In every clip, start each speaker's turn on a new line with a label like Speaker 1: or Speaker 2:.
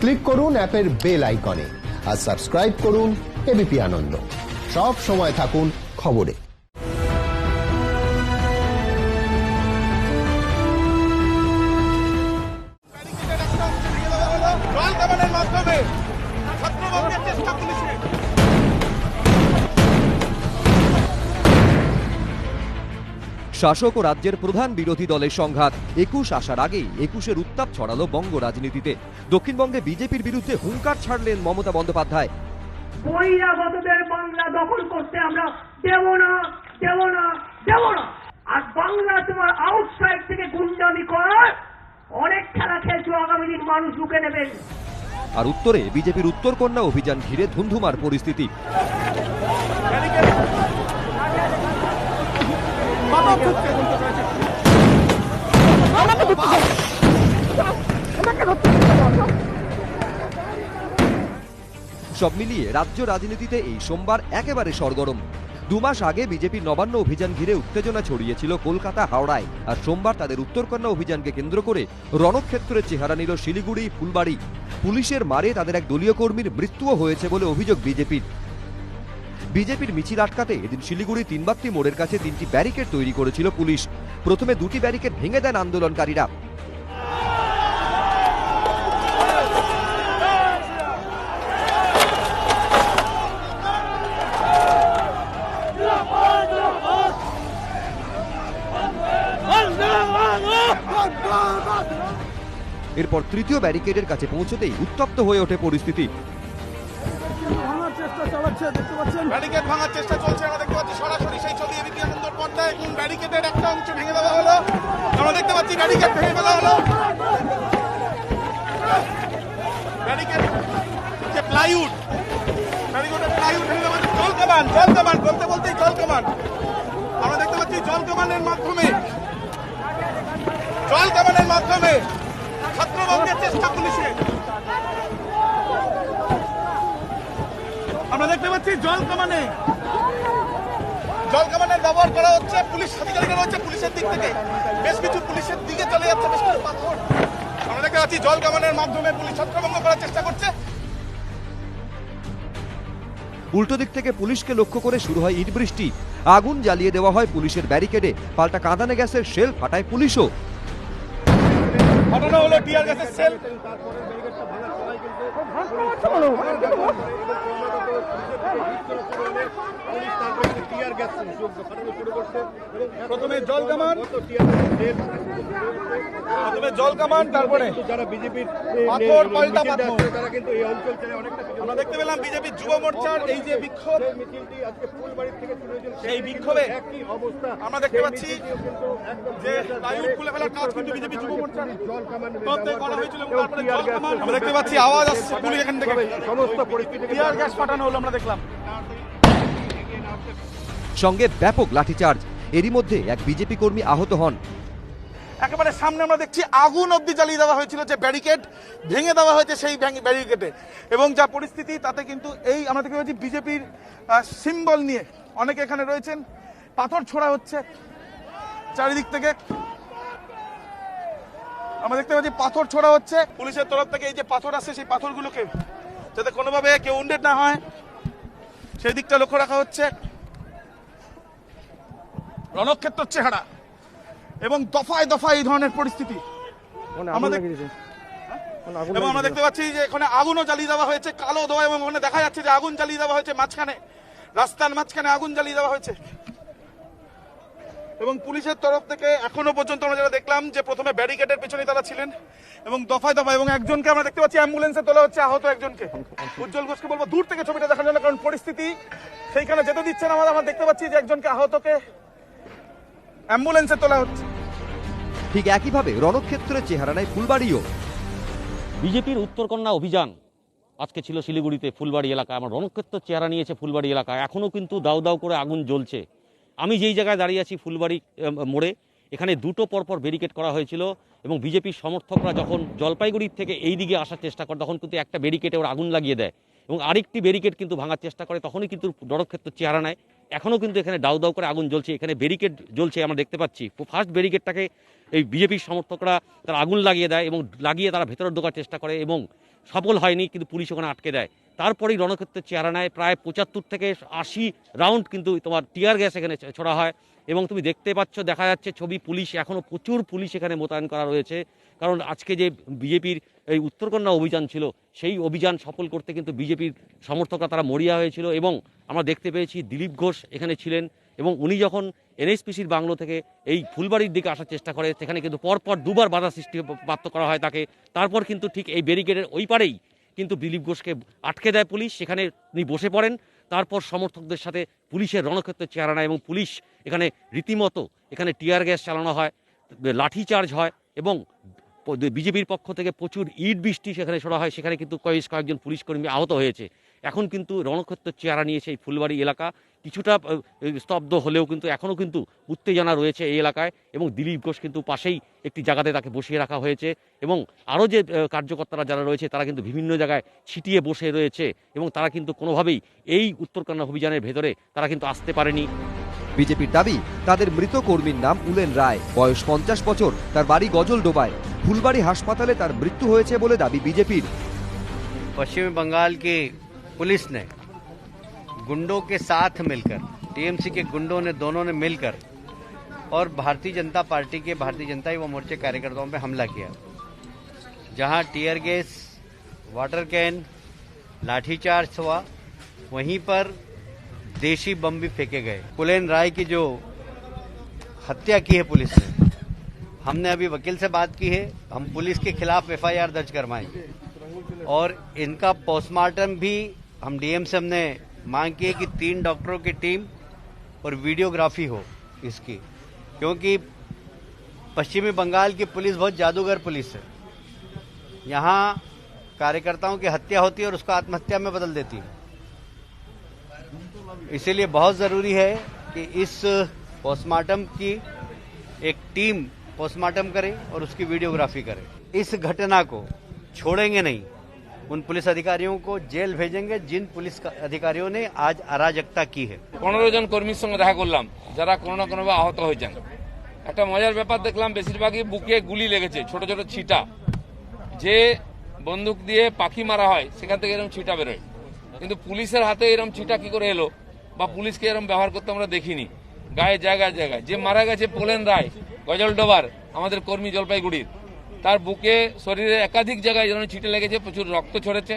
Speaker 1: Click করুন অ্যাপের bell আইকনে আর সাবস্ক্রাইব করুন এবিপি আনন্দ। সব সময় থাকুন খবরে।
Speaker 2: শাসক ও রাজ্যের প্রধান বিরোধী দলের সংঘাত ২১ আসার আগেই ২১-এর উত্তাপ ছড়ালো বঙ্গ রাজনীতিতে। দক্ষিণবঙ্গে বিজেপির বিরুদ্ধে হুঙ্কার ছাড়লেন মমতা বন্দ্যোপাধ্যায়।
Speaker 3: বহিরাগতদের বাংলা দখল করতে আমরা দেব না, দেব না, দেব না। আর বাংলা তোমার আউটসাইড থেকে গুন্ডামি করার অনেক খেলা খেলছো, আগামী দিন মানুষ লুকে নেবেন।
Speaker 2: আর উত্তরে বিজেপির উত্তরকন্যা অভিযান ঘিরে ধুন্ধুমার পরিস্থিতি। সব মিলিয়ে রাজ্য রাজনীতিতে এই সোমবার একেবারে সরগরম। ২ মাস আগে বিজেপির নবান্ন অভিযান ঘিরে উত্তেজনা ছড়িয়েছিল কলকাতা হাওড়ায়, আর সোমবার তাদের উত্তরকন্যা অভিযানকে কেন্দ্র করে রণক্ষেত্রের চেহারা নিল শিলিগুড়ি ফুলবাড়ি। পুলিশের মারে তাদের এক দলীয় কর্মীর মৃত্যুও হয়েছে বলে অভিযোগ বিজেপির মিছিল আটকাতে এদিন শিলিগুড়ি ৩ বাত্তি মোড়ের কাছে ৩টি ব্যারিকেড তৈরি করেছিল পুলিশ। প্রথমে 2টি ব্যারিকেড ভেঙে দেন আন্দোলনকারীরা। এরপর তৃতীয় ব্যারিকেডের কাছে পৌঁছতেই উত্তপ্ত হয়ে ওঠে পরিস্থিতি।
Speaker 4: ব্যারিকেড ভাঙার চেষ্টা চলছে, আমরা দেখতে পাচ্ছি সরাসরি সেই ছবি এবিপি আনন্দর পর্দায়। এবং ব্যারিকেডের একটা অংশ ভেঙে দেওয়া হলো, আমরা দেখতে পাচ্ছি ব্যারিকেড ভেঙে ফেলা হলো। ব্যারিকেড যে প্লাইউড, ব্যারিকেডের প্লাইউড ভেঙে দেওয়া হচ্ছে। জল কামান বলতে বলতেই জল কামান, আমরা দেখতে পাচ্ছি জল কামানের মাধ্যমে ছত্রভঙ্গের চেষ্টা পুলিশের। আমরা দেখতে পাচ্ছি জল কামানের ব্যবহার করা হচ্ছে। পুলিশ আধিকারিকরা রয়েছে পুলিশের দিক থেকে, বেশ কিছু পুলিশের দিকে চলে যাচ্ছে বেশ কিছু পাথর। আমরা দেখতে পাচ্ছি জল কামানের মাধ্যমে পুলিশ ছত্রভঙ্গ করার চেষ্টা করছে।
Speaker 2: উল্টো দিক থেকে পুলিশকে লক্ষ্য করে শুরু হয় ইট বৃষ্টি। আগুন জ্বালিয়ে দেওয়া হয় পুলিশের ব্যারিকেডে, পাল্টা কাঁদানে গ্যাসের শেল ফাটায় পুলিশও।
Speaker 4: ঘটনা হলো টিয়ার গ্যাসের সেল। প্রথমে জল কামান, তারপরে যারা বিজেপির পাথর পাল্টা পাথর, তারা কিন্তু এই অঞ্চল ছেড়ে অনেকটা। আমরা দেখতে পেলাম বিজেপির যুব মোর্চার এই যে বিক্ষোভ, মিছিলটি আজকে ফুলবাড়ি থেকে শুরু হয়েছিল। সেই বিক্ষোভে একই অবস্থা আমরা দেখতে পাচ্ছি যে প্লাইউড খুলে ফেলার কাজ কিন্তু বিজেপি যুব মোর্চার তরফে করা হয়েছিল। তারপরে জল কামান, আমরা দেখতে পাচ্ছি আওয়াজ আসছে পুলিশ এখান থেকে, সমস্ত পরিস্থিতি টিয়ার গ্যাস ফাটানো হলো আমরা দেখলাম।
Speaker 2: সঙ্গে ব্যাপক লাঠিচার্জ। এরই মধ্যে এক বিজেপি কর্মী আহত হন।
Speaker 4: একেবারে সামনে আমরা দেখছি আগুন অব্দি জ্বালিয়ে দেওয়া হয়েছিল, যে ব্যারিকেড ভেঙে দেওয়া হয়েছে সেই ব্যারিকেডে। এবং যা পরিস্থিতি তাতে কিন্তু এই আমরা দেখতে পাচ্ছি বিজেপির সিম্বল নিয়ে অনেকে এখানে রয়েছেন। পাথর ছোড়া হচ্ছে চারিদিক থেকে, আমরা দেখতে পাচ্ছি পাথর ছোড়া হচ্ছে পুলিশের তরফ থেকে। এই যে পাথর আসছে সেই পাথরগুলোকে যাতে কোনোভাবে কেউ উন্ডেড না হয় সেই দিকটা লক্ষ্য রাখা হচ্ছে। রণক্ষেত্র চেহারা এবং দফায় দফায় এই ধরনের পরিস্থিতি এবং আমরা দেখতে পাচ্ছি যে এখানে আগুনও জ্বালিয়ে দেওয়া হয়েছে, কালো ধোঁয়া, এবং ওখানে দেখা যাচ্ছে যে আগুন জ্বালিয়ে দেওয়া হয়েছে মাঝখানে, রাস্তার মাঝখানে আগুন জ্বালিয়ে দেওয়া হয়েছে। এবং পুলিশের তরফ থেকে এখনো পর্যন্ত আমরা যেটা দেখলাম যে প্রথমে ব্যারিকেডের পেছনে তারা ছিলেন এবং দফায় দফায়, এবং একজনকে আমরা দেখতে পাচ্ছি অ্যাম্বুলেন্সে তোলা হচ্ছে, আহত একজনকে। উজ্জ্বল ঘোষকে বলবো দূর থেকে ছবিটা দেখার জন্য, কারণ পরিস্থিতি সেইখানে যেতে দিচ্ছে না। আমরা দেখতে পাচ্ছি যে একজনকে আহতকে অ্যাম্বুলেন্সে তোলা হচ্ছে।
Speaker 2: ঠিক একইভাবে রণক্ষেত্রের চেহারা নেয় ফুলবাড়িও।
Speaker 5: বিজেপির উত্তরকন্যা অভিযান আজকে ছিল শিলিগুড়িতে ফুলবাড়ি এলাকায়। আমার রণক্ষেত্রের চেহারা নিয়েছে ফুলবাড়ি এলাকায়, এখনও কিন্তু দাউ দাউ করে আগুন জ্বলছে। আমি যেই জায়গায় দাঁড়িয়ে আছি ফুলবাড়ি মোড়ে, এখানে দুটো পরপর ব্যারিকেড করা হয়েছিল এবং বিজেপির সমর্থকরা যখন জলপাইগুড়ির থেকে এই দিকে আসার চেষ্টা করে তখন কিন্তু একটা ব্যারিকেডে ওরা আগুন লাগিয়ে দেয় এবং আরেকটি ব্যারিকেড কিন্তু ভাঙার চেষ্টা করে, তখনই কিন্তু রণক্ষেত্রের চেহারা নেয়। এখনও কিন্তু এখানে দাউ দাউ করে আগুন জ্বলছে, এখানে ব্যারিকেড জ্বলছে আমরা দেখতে পাচ্ছি। ফার্স্ট ব্যারিকেডটাকে এই বিজেপির সমর্থকরা তারা আগুন লাগিয়ে দেয় এবং লাগিয়ে তারা ভেতরে ঢোকার চেষ্টা করে এবং সফল হয়নি, কিন্তু পুলিশ ওখানে আটকে দেয়। তারপরেই রণক্ষেত্রের চেহারা নেয়। প্রায় 75 থেকে 80 রাউন্ড কিন্তু তোমার টিয়ার গ্যাস এখানে ছোড়া হয়। এবং তুমি দেখতে পাচ্ছ, দেখা যাচ্ছে ছবি, পুলিশ এখনও প্রচুর পুলিশ এখানে মোতায়েন করা রয়েছে। কারণ আজকে যে বিজেপির এই উত্তরকন্যা অভিযান ছিল, সেই অভিযান সফল করতে কিন্তু বিজেপির সমর্থকরা তারা মরিয়া হয়েছিল। এবং আমরা দেখতে পেয়েছি দিলীপ ঘোষ এখানে ছিলেন, এবং উনি যখন এনএসপিসির বাংলো থেকে এই ফুলবাড়ির দিকে আসার চেষ্টা করে, সেখানে কিন্তু পরপর দুবার বাধা সৃষ্টি প্রাপ্ত করা হয় তাকে। তারপর কিন্তু ঠিক এই ব্যারিকেডের ওই পারেই কিন্তু দিলীপ ঘোষকে আটকে দেয় পুলিশ, সেখানে উনি বসে পড়েন। তারপর সমর্থকদের সাথে পুলিশের রণক্ষেত্রের চেহারা নেয়, এবং পুলিশ এখানে রীতিমতো এখানে টিয়ার গ্যাস চালানো হয়, লাঠিচার্জ হয়, এবং বিজেপির পক্ষ থেকে প্রচুর ইট বৃষ্টি সেখানে ছোড়া হয়। সেখানে কিন্তু কয়েকজন পুলিশকর্মী আহত হয়েছে। এখন কিন্তু রণক্ষেত্রের চেহারা নিয়েছে এই ফুলবাড়ি এলাকা। কিছুটা স্তব্ধ হলেও কিন্তু এখনও কিন্তু উত্তেজনা রয়েছে এই এলাকায়, এবং দিলীপ ঘোষ কিন্তু পাশেই একটি জায়গাতে তাকে বসিয়ে রাখা হয়েছে। এবং আরও যে কার্যকর্তারা যারা রয়েছে তারা কিন্তু বিভিন্ন জায়গায় ছিটিয়ে বসে রয়েছে, এবং তারা কিন্তু কোনোভাবেই এই উত্তরকন্যা অভিযানের ভেতরে তারা কিন্তু আসতে পারেনি।
Speaker 2: বিজেপির দাবি, তাদের মৃত কর্মীর নাম উলেন রায়, বয়স 50 বছর, তার বাড়ি গজলডোবায়। ফুলবাড়ি হাসপাতালে তার মৃত্যু হয়েছে বলে দাবি বিজেপির।
Speaker 6: पश्चिमी बंगाल की पुलिस ने गुंडों के साथ मिलकर, टीएमसी के गुंडों ने दोनों ने मिलकर और भारतीय जनता पार्टी के भारतीय जनता युवा मोर्चे कार्यकर्ताओं पे हमला किया, जहां tear gas, water cannon, lathicharge हुआ। वहीं पर देशी बम भी फेंके गए। उलेन राय की जो हत्या की है पुलिस ने, हमने अभी वकील से बात की है, हम पुलिस के खिलाफ एफआईआर दर्ज करवाएंगे, और इनका पोस्टमार्टम भी हम डीएम से हमने मांग की है कि 3 डॉक्टरों की टीम और वीडियोग्राफी हो इसकी, क्योंकि पश्चिमी बंगाल की पुलिस बहुत जादूगर पुलिस है। यहाँ कार्यकर्ताओं की हत्या होती है और उसको आत्महत्या में बदल देती है। इसीलिए बहुत जरूरी है कि इस पोस्टमार्टम की एक टीम पोस्टमार्टम करे और उसकी वीडियोग्राफी करे। इस घटना को छोड़ेंगे नहीं, उन पुलिस अधिकारियों को जेल भेजेंगे जिन पुलिस अधिकारियों ने आज अराजकता की है।
Speaker 7: 15 জন কর্মীর সঙ্গে দেখা করলাম যারা কোনো না কোনোভাবে আহত হয়েছেন। একটা মজার ব্যাপার দেখলাম, বেশিরভাগই বুকে গুলি লেগেছে, ছোট ছোট ছিটা। যে বন্দুক দিয়ে পাখি মারা হয় সেখান থেকে এরকম ছিটা বেরোয়, কিন্তু পুলিশের হাতে এরকম ছিটা কি করে এলো বা পুলিশকে এরকম ব্যবহার করতে আমরা দেখিনি। গায়ে জায়গায় জায়গায় যে মারা গেছে উলেন রায়, গজলডোবার আমাদের কর্মী জলপাইগুড়ির, তার বুকে শরীরে একাধিক জায়গায় যেন ছিটে লেগেছে, প্রচুর রক্ত ছড়েছে,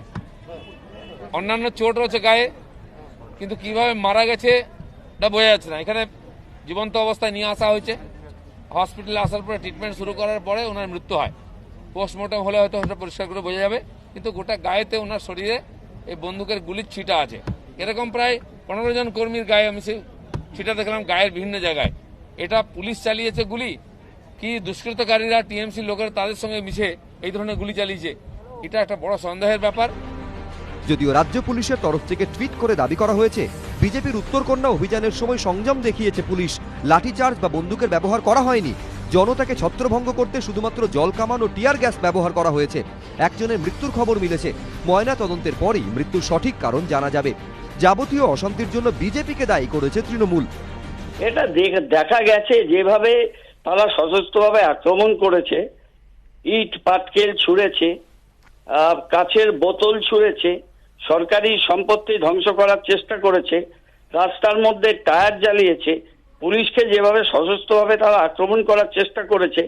Speaker 7: অন্যান্য চোট রয়েছে গায়ে, কিন্তু কিভাবে মারা গেছে এটা বোঝা যাচ্ছে না। এখানে জীবন্ত অবস্থায় নিয়ে আসা হয়েছে, হসপিটালে আসার পরে ট্রিটমেন্ট শুরু করার পরে ওনার মৃত্যু হয়। পোস্টমর্টম হলে হয়তো সেটা পরিষ্কার করে বোঝা যাবে, কিন্তু গোটা গায়েতে ওনার শরীরে এই বন্দুকের গুলির ছিটা আছে। এরকম প্রায় 15 জন কর্মীর গায়ে আমি সেই ছিটা দেখলাম গায়ের বিভিন্ন জায়গায়। এটা পুলিশ চালিয়েছে গুলি, কি দুষ্কৃতকারীরা টিএমসি লোকের তাদের সঙ্গে মিশে এই ধরনের গুলি চালিয়েছে, এটা একটা বড় সন্দেহের ব্যাপার।
Speaker 2: যদিও রাজ্য পুলিশের তরফ থেকে টুইট করে দাবি করা হয়েছে, বিজেপির উত্তরকন্যা অভিযানের সময় সংযম দেখিয়েছে পুলিশ, লাঠিচার্জ বা বন্দুকের ব্যবহার করা হয়নি। জনতাকে ছত্রভঙ্গ করতে শুধুমাত্র জল কামান ও টিয়ার গ্যাস ব্যবহার করা হয়েছে। একজনের মৃত্যুর খবর মিলেছে, ময়না তদন্তের পরেই মৃত্যুর সঠিক কারণ জানা যাবে। যাবতীয় অশান্তির জন্য বিজেপিকে দায়ী করেছে তৃণমূল।
Speaker 8: এটা দেখা গেছে যেভাবে তারা সশস্ত্রভাবে আক্রমণ করেছে, ইট পাটকেল ছুঁড়েছে, কাছের বোতল ছুঁড়েছে, সরকারি সম্পত্তি ধ্বংস করার চেষ্টা করেছে, রাস্তার মধ্যে টায়ার জ্বালিয়েছে, পুলিশকে যেভাবে সশস্ত্রভাবে তারা আক্রমণ করার চেষ্টা করেছে,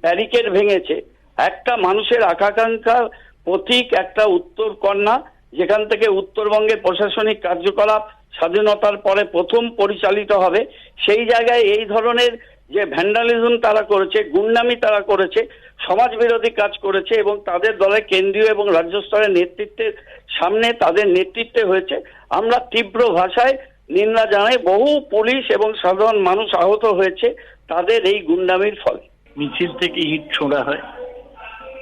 Speaker 8: ব্যারিকেড ভেঙেছে। একটা মানুষের আকাঙ্ক্ষার প্রতীক একটা উত্তরকন্যা, যেখান থেকে উত্তরবঙ্গের প্রশাসনিক কার্যকলাপ স্বাধীনতার পরে প্রথম পরিচালিত হবে, সেই জায়গায় এই ধরনের যে ভ্যান্ডালিজম তারা করেছে, গুন্ডামি তারা করেছে, সমাজ বিরোধী কাজ করেছে, এবং তাদের দলের কেন্দ্রীয় এবং রাজ্য স্তরের নেতৃত্বের সামনে তাদের নেতৃত্বে হয়েছে। আমরা তীব্র ভাষায় নিন্দা জানাই। বহু পুলিশ এবং সাধারণ মানুষ আহত হয়েছে তাদের এই গুন্ডামির ফলে।
Speaker 9: মিছিল থেকে ইট ছোড়া হয়,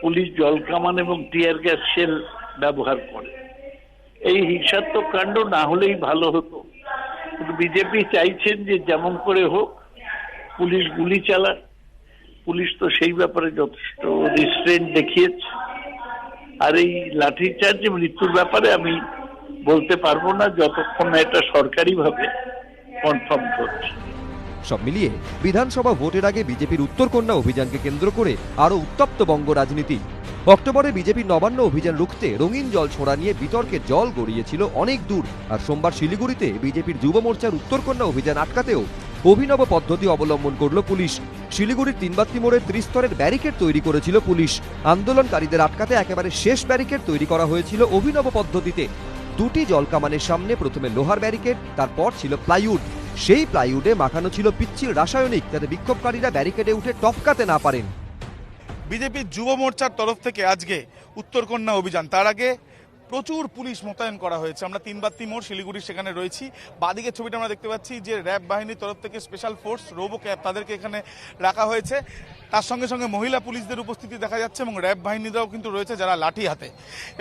Speaker 9: পুলিশ জলকামান এবং টিয়ার গ্যাস শেল ব্যবহার করে। এই হিংসাত্মক কাণ্ড না হলেই ভালো হতো, কিন্তু বিজেপি চাইছেন যে যেমন করে হোক পুলিশ গুলি চালায়। পুলিশ তো সেই ব্যাপারে যথেষ্ট রিস্ট্রেন্ট দেখিয়েছে। আর এই লাঠিচার্জ মৃত্যুর ব্যাপারে আমি বলতে পারবো না যতক্ষণ না এটা সরকারিভাবে কনফার্ম হচ্ছে।
Speaker 2: সব মিলিয়ে বিধানসভা ভোটের আগে বিজেপির উত্তরকন্যা অভিযানকে কেন্দ্র করে আরও উত্তপ্ত বঙ্গ রাজনীতি। অক্টোবরে বিজেপির নবান্ন অভিযান রুখতে রঙিন জল ছোড়া নিয়ে বিতর্কে জল গড়িয়েছিল অনেক দূর। আর সোমবার শিলিগুড়িতে বিজেপির যুব মোর্চার উত্তরকন্যা অভিযান আটকাতেও অভিনব পদ্ধতি অবলম্বন করল পুলিশ। শিলিগুড়ির তিনবাত্তি মোড়ে 30 স্তরের ব্যারিকেড তৈরি করেছিল পুলিশ। আন্দোলনকারীদের আটকাতে একেবারে শেষ ব্যারিকেড তৈরি করা হয়েছিল অভিনব পদ্ধতিতে। দুটি জলকামানের সামনে প্রথমে লোহার ব্যারিকেড, তারপর ছিল প্লাইউড। সেই প্লাইউডে মাখানো ছিল পিচ্ছিল রাসায়নিক, যাতে বিক্ষোভকারীরা ব্যারিকেডে উঠে টপকাতে না পারেন।
Speaker 4: বিজেপির যুব মোর্চার তরফ থেকে আজকে উত্তরকন্যা অভিযান, তার আগে প্রচুর পুলিশ মোতায়েন করা হয়েছে। আমরা তিনবাত্তি মোড় শিলিগুড়ি সেখানে রয়েছি। বাদিকের ছবিটা আমরা দেখতে পাচ্ছি যে র্যাব বাহিনীর তরফ থেকে স্পেশাল ফোর্স রোবো ক্যাব তাদেরকে এখানে রাখা হয়েছে। তার সঙ্গে সঙ্গে মহিলা পুলিশদের উপস্থিতি দেখা যাচ্ছে এবং র্যাব বাহিনীরাও কিন্তু রয়েছে যারা লাঠি হাতে।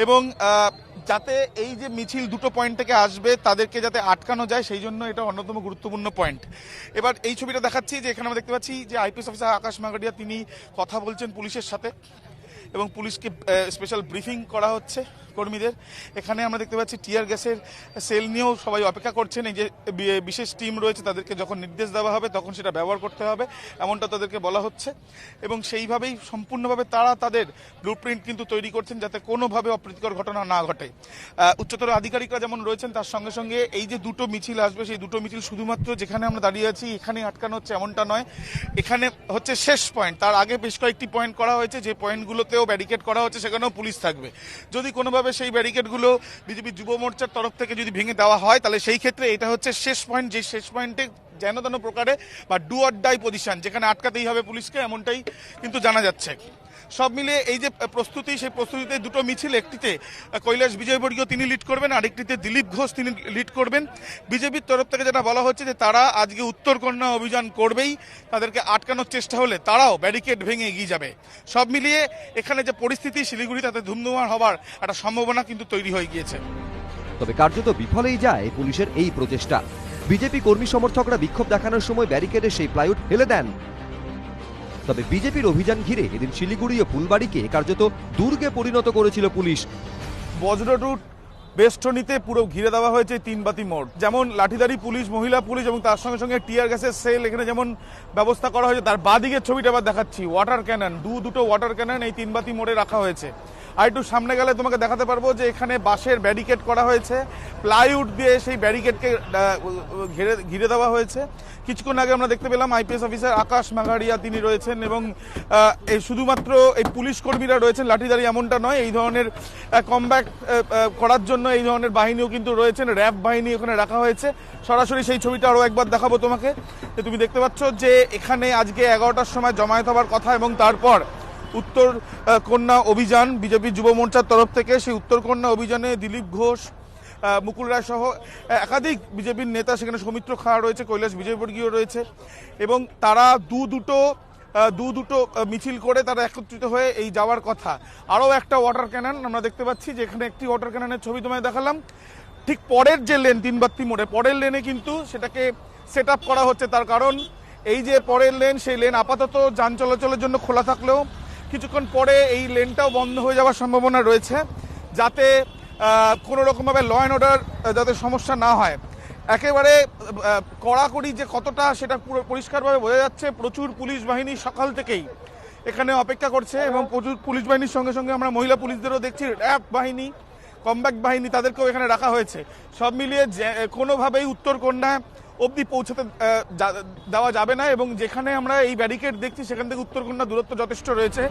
Speaker 4: এবং যাতে এই যে মিছিল দুটো পয়েন্ট থেকে আসবে তাদেরকে যাতে আটকানো যায় সেই জন্য এটা অন্যতম গুরুত্বপূর্ণ পয়েন্ট। এবার এই ছবিটা দেখাচ্ছি যে এখানে আমরা দেখতে পাচ্ছি যে আইপিএস অফিসার আকাশ মাগাডিয়া তিনি কথা বলছেন পুলিশের সাথে এবং পুলিশকে স্পেশাল ব্রিফিং করা হচ্ছে কর্মীদের। এখানে আমরা দেখতে পাচ্ছি টিয়ার গ্যাসের সেল নিয়েও সবাই অপেক্ষা করছেন। এই যে বিশেষ টিম রয়েছে তাদেরকে যখন নির্দেশ দেওয়া হবে তখন সেটা ব্যবহার করতে হবে এমনটা তাদেরকে বলা হচ্ছে এবং সেইভাবেই সম্পূর্ণভাবে তারা তাদের ব্লুপ্রিন্ট কিন্তু তৈরি করছেন যাতে কোনোভাবে অপ্রীতিকর ঘটনা না ঘটে। উচ্চতর আধিকারিকরা যেমন রয়েছেন তার সঙ্গে সঙ্গে এই যে দুটো মিছিল আসবে সেই দুটো মিছিল শুধুমাত্র যেখানে আমরা দাঁড়িয়ে আছি এখানেই আটকানো হচ্ছে এমনটা নয়, এখানে হচ্ছে শেষ পয়েন্ট। তার আগে বেশ কয়েকটি পয়েন্ট করা হয়েছে, যে পয়েন্টগুলোতেও ব্যারিকেড করা হচ্ছে, সেখানেও পুলিশ থাকবে। যদি কোনোভাবে সেই ব্যারিকেডগুলো বিজেপি যুব মোর্চার তরফ থেকে যদি ভেঙে দেওয়া হয় তাহলে সেই ক্ষেত্রে এটা হচ্ছে শেষ পয়েন্ট, যে শেষ পয়েন্টে যেন তেন প্রকারে বা ডু অর ডাই পজিশন, যেখানে আটকাতেই হবে পুলিশকে, এমনটাই কিন্তু জানা যাচ্ছে। সব মিলিয়ে এই যে প্রস্তুতি, সেই প্রস্তুতিতে দুটো মিছিল, একটিতে কৈলাস বিজয়বর্গীয় তিনি লিড করবেন, আরেকটিতে দিলীপ ঘোষ তিনি লিড করবেন। বিজেপির তরফ থেকে যেটা বলা হচ্ছে যে তারা আজকে উত্তরকন্যা অভিযান করবেই, তাদেরকে আটকানোর চেষ্টা হলে তারাও ব্যারিকেড ভেঙে এগিয়ে যাবে। সব মিলিয়ে এখানে যে পরিস্থিতি শিলিগুড়ি তাতে ধুমধুমার হবার একটা সম্ভাবনা কিন্তু তৈরি হয়ে গিয়েছে।
Speaker 2: তবে কার্যত বিফলেই যায় পুলিশের এই প্রচেষ্টা। বিজেপি কর্মী সমর্থকরা বিক্ষোভ দেখানোর সময় ব্যারিকেডে সেই প্লাইউড ফেলে দেন। তবে বিজেপির অভিযান ঘিরে এদিন শিলিগুড়ি ও ফুলবাড়িকে কার্যত দুর্গে পরিণত করেছিল পুলিশ।
Speaker 4: বজ্রটুট বেষ্টনীতে পুরো ঘিরে দেওয়া হয়েছে তিনবাতি মোড়। যেমন লাঠিধারী পুলিশ, মহিলা পুলিশ এবং তার সঙ্গে সঙ্গে টিয়ার গ্যাসের সেল এখানে যেমন ব্যবস্থা করা হয়েছে, তার বাদিকের ছবিটা আবার দেখাচ্ছি, ওয়াটার ক্যানন, দুটো ওয়াটার ক্যানন এই তিনবাতি মোড়ে রাখা হয়েছে। আর একটু সামনে গেলে তোমাকে দেখাতে পারবো যে এখানে বাঁশের ব্যারিকেড করা হয়েছে, প্লাইউড দিয়ে সেই ব্যারিকেডকে ঘিরে দেওয়া হয়েছে। কিছুক্ষণ আগে আমরা দেখতে পেলাম আইপিএস অফিসার আকাশ মাগাডিয়া তিনি রয়েছেন এবং এই শুধুমাত্র এই পুলিশ কর্মীরা রয়েছেন লাঠিধারী এমনটা নয়, এই ধরনের কমব্যাক করার জন্য এই ধরনের বাহিনীও কিন্তু রয়েছেন, র্যাব বাহিনী এখানে রাখা হয়েছে। সরাসরি সেই ছবিটা আরও একবার দেখাবো তোমাকে। তুমি দেখতে পাচ্ছ যে এখানে আজকে 11টার সময় জমায়েত হবার কথা এবং তারপর উত্তরকন্যা অভিযান বিজেপি যুব মোর্চার তরফ থেকে, সেই উত্তরকন্যা অভিযানে দিলীপ ঘোষ, মুকুল রায় সহ একাধিক বিজেপির নেতা, সেখানে সৌমিত্র খাঁ রয়েছে, কৈলাস বিজয়বর্গীয় রয়েছে এবং তারা দুটো মিছিল করে তারা একত্রিত হয়ে এই যাওয়ার কথা। আরও একটা ওয়াটার ক্যানন আমরা দেখতে পাচ্ছি, যে এখানে একটি ওয়াটার ক্যাননের ছবি তোমায় দেখালাম। ঠিক পরের যে লেন তিনবাত্তি মোড়ে, পরের লেনে কিন্তু সেটাকে সেট আপ করা হচ্ছে। তার কারণ এই যে পরের লেন, সেই লেন আপাতত যান চলাচলের জন্য খোলা থাকলেও কিছুক্ষণ পরে এই লেনটাও বন্ধ হয়ে যাওয়ার সম্ভাবনা রয়েছে, যাতে কোনো রকমভাবে ল অ্যান্ড অর্ডার যাতে সমস্যা না হয়। একেবারে কড়াকড়ি যে কতটা সেটা পুরো পরিষ্কারভাবে বোঝা যাচ্ছে। প্রচুর পুলিশ বাহিনী সকাল থেকেই এখানে অপেক্ষা করছে এবং প্রচুর পুলিশ বাহিনীর সঙ্গে সঙ্গে আমরা মহিলা পুলিশদেরও দেখছি, র্যাব বাহিনী, কমব্যাক বাহিনী, তাদেরকেও এখানে রাখা হয়েছে। সব মিলিয়ে কোনোভাবেই উত্তরকন্যা অবধি পৌঁছাতে দেওয়া যাবে না এবং যেখানে আমরা এই ব্যারিকেড দেখছি সেখান থেকে উত্তরকন্যা দূরত্ব যথেষ্ট রয়েছে।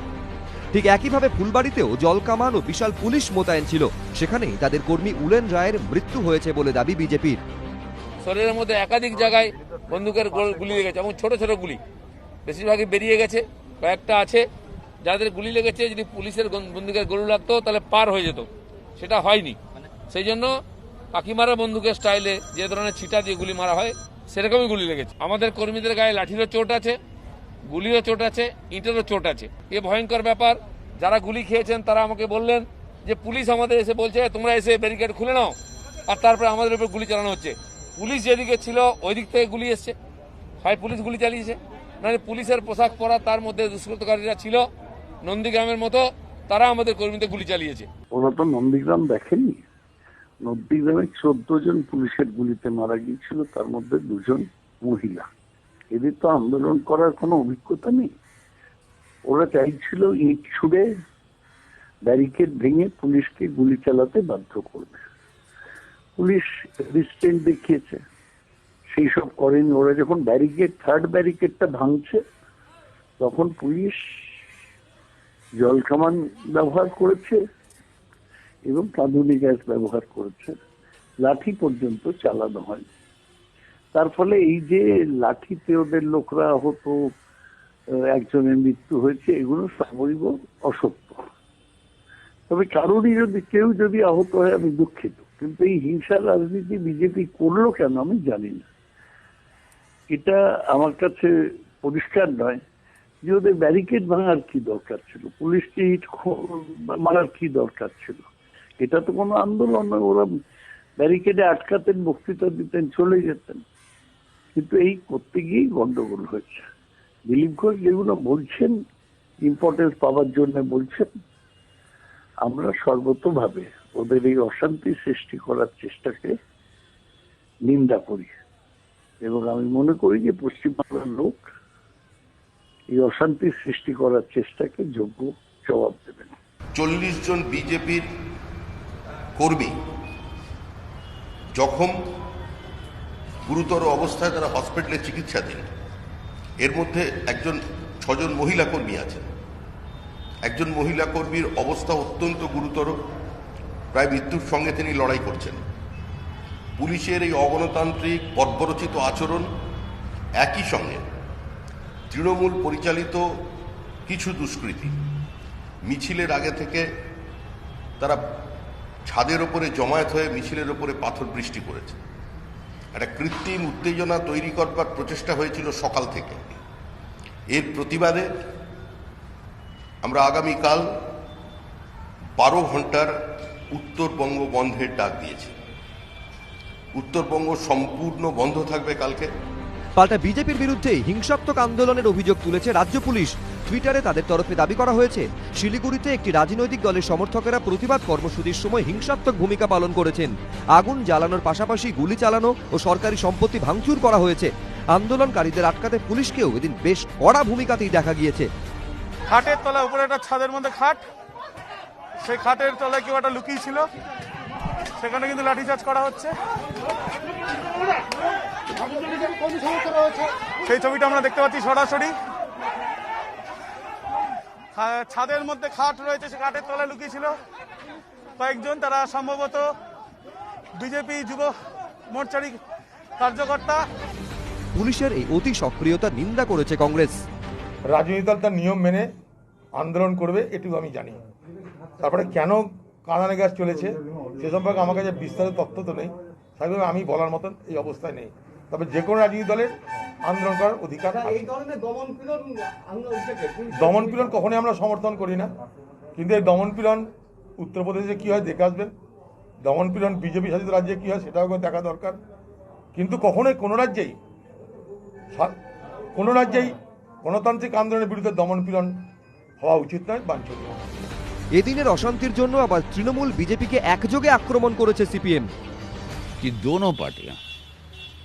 Speaker 2: ঠিক একইভাবে ফুলবাড়িতেও জলকামান ও বিশাল পুলিশ মোতায়েন ছিল। সেখানেই তাদের কর্মী উলেন রায়ের মৃত্যু হয়েছে বলে দাবি বিজেপির।
Speaker 7: শরীরের মধ্যে একাধিক জায়গায় বন্দুকের গুলি লেগেছে এবং ছোট ছোট গুলি, বেশিরভাগই বেরিয়ে গেছে, কয়েকটা আছে যাদের গুলি লেগেছে। যদি পুলিশের বন্দুকের গুলি লাগতো তাহলে পার হয়ে যেত, সেটা হয়নি। সেই জন্য পাখি মারা বন্দুকের স্টাইলে যে ধরনের ছিটা দিয়ে গুলি মারা হয় সেরকমই গুলি লেগেছে। আমাদের কর্মীদের গায়ে লাঠিরও চোট আছে, গুলিরও চোট আছে, ইটেরও চোট আছে। এ ভয়ঙ্কর ব্যাপার। যারা গুলি খেয়েছেন তারা আমাকে বললেন যে পুলিশ আমাদের এসে বলছে তোমরা এসে ব্যারিকেড খুলে নাও, আর তারপরে আমাদের উপর গুলি চালানো হচ্ছে। পুলিশ যেদিকে ছিল ওই দিক থেকে গুলি এসছে, হয় পুলিশ গুলি চালিয়েছে, নাহলে পুলিশের পোশাক পরা তার মধ্যে দুষ্কৃতকারীরা ছিল নন্দীগ্রামের মতো, তারা আমাদের কর্মীদের গুলি চালিয়েছে।
Speaker 9: ওরা তো নন্দীগ্রাম দেখেনি। নন্দীগ্রামে 14 জন পুলিশের গুলিতে মারা গিয়েছিল, তার মধ্যে 2 জন মহিলা। এদের তো আন্দোলন করার কোনো অভিজ্ঞতা নেই। ওরা চাইছিল ইট ছুড়ে ব্যারিকেড ভেঙে পুলিশকে গুলি চালাতে বাধ্য করবে। পুলিশ রেজিস্ট্যান্স দেখিয়েছে, সেই সব করেনি। ওরা যখন থার্ড ব্যারিকেডটা ভাঙছে তখন পুলিশ জল কামান ব্যবহার করেছে এবং কাঁদুনি গ্যাস ব্যবহার করেছে, লাঠি পর্যন্ত চালানো হয়। তার ফলে এই যে লাঠিতে ওদের লোকরা আহত, একজনের মৃত্যু হয়েছে, এগুলো সাময়িক অসত্য। তবে কারোরই কেউ যদি আহত হয় আমি দুঃখিত, কিন্তু এই হিংসার রাজনীতি বিজেপি করলো কেন আমি জানি না। এটা আমার কাছে পরিষ্কার নয় যে ওদের ব্যারিকেড ভাঙার কি দরকার ছিল, পুলিশকে ইট মারার কি দরকার ছিল। এটা তো কোনো আন্দোলন নয়, ওরা ব্যারিকেডে আটকাতেন, বক্তৃতা দিতেন, চলে যেতেন। কিন্তু এই করতে গিয়েই গন্ডগোল হয়েছে। দিলীপ ঘোষ যেগুলো বলছেন ইম্পর্টেন্স পাওয়ার জন্য বলছেন, আমরা সর্বতোভাবে ওদের এই অশান্তি সৃষ্টি করার চেষ্টাকে নিন্দা করি এবং আমি মনে করি যে পশ্চিমবাংলার লোক এই অশান্তি সৃষ্টি করার চেষ্টাকে যোগ্য জবাব দেবেন।
Speaker 10: 40 জন বিজেপির কর্মী জখম, গুরুতর অবস্থায় তারা হসপিটালে চিকিৎসাধীন। এর মধ্যে 6 জন মহিলা কর্মী আছেন। একজন মহিলা কর্মীর অবস্থা অত্যন্ত গুরুতর, প্রায় মৃত্যুর সঙ্গে তিনি লড়াই করছেন। পুলিশের এই অগণতান্ত্রিক বর্বরচিত আচরণ, একই সঙ্গে তৃণমূল পরিচালিত কিছু দুষ্কৃতী মিছিলের আগে থেকে তারা ছাদের ওপরে জমায়েত হয়ে মিছিলের ওপরে পাথর বৃষ্টি করেছে। একটা কৃত্রিম উত্তেজনা তৈরি করবার প্রচেষ্টা হয়েছিল সকাল থেকে। এর প্রতিবাদে আমরা আগামীকাল 12 ঘন্টার উত্তরবঙ্গ বন্ধের ডাক দিয়েছি। উত্তরবঙ্গ সম্পূর্ণ বন্ধ থাকবে কালকে।
Speaker 2: পাল্টা বিজেপির বিরুদ্ধে হিংসাত্মক আন্দোলনের অভিযোগ তুলেছে রাজ্য পুলিশ। টুইটারে তাদের তরফে দাবি করা হয়েছে, শিলিগুড়িতে একটি রাজনৈতিক দলের সমর্থকেরা প্রতিবাদ কর্মসূচির সময় হিংসাত্মক ভূমিকা পালন করেছেন। আগুন জ্বালানোর পাশাপাশি গুলি চালানো ও সরকারি সম্পত্তি ভাঙচুর করা হয়েছে। আন্দোলনকারীদের আটকাতে পুলিশকেও এদিন বেশ কড়া ভূমিকাতেই দেখা গিয়েছে।
Speaker 4: খাটের তলায়, উপরে একটা ছাদের মধ্যে খাট, সেই খাটের তলায় কেউ একটা লুকিয়ে ছিল, সেখানে কিন্তু লাঠিচার্জ করা হচ্ছে। সেই ছবিটা আমরা দেখতে পাচ্ছি সরাসরি। ছাদের মধ্যে খাট রয়েছে, সে খাটের তলায় লুকিয়ে ছিল কয়েকজন, তারা সম্ভবত বিজেপি যুব মোর্চারই কার্যকর্তা।
Speaker 2: পুলিশের এই অতি সক্রিয়তার নিন্দা করেছে কংগ্রেস।
Speaker 11: রাজনৈতিক দল তার নিয়ম মেনে আন্দোলন করবে, এটুকু আমি জানি। তারপরে কেন কাঁদানে গ্যাস চলেছে সে সম্পর্কে আমার কাছে বিস্তারিত তথ্য তো নেই, তাই আমি বলার মতন এই অবস্থায় নেই। তবে যে কোনো রাজনৈতিক দলের আন্দোলন করার অধিকার। দমনপীড়ন কখনোই আমরা সমর্থন করি না, কিন্তু এই দমনপীড়ন উত্তরপ্রদেশে কী হয় দেখে আসবেন, দমনপীড়ন বিজেপি শাসিত রাজ্যে কী হয় সেটাও দেখা দরকার। কিন্তু কখনোই কোনো রাজ্যেই গণতান্ত্রিক আন্দোলনের বিরুদ্ধে দমনপীড়ন হওয়া উচিত নয়, বাঞ্ছনীয়।
Speaker 2: এদিনের অশান্তির জন্য আবার তৃণমূল বিজেপিকে একযোগে আক্রমণ করেছে সিপিএম।
Speaker 12: कि दोनों पार्टियां,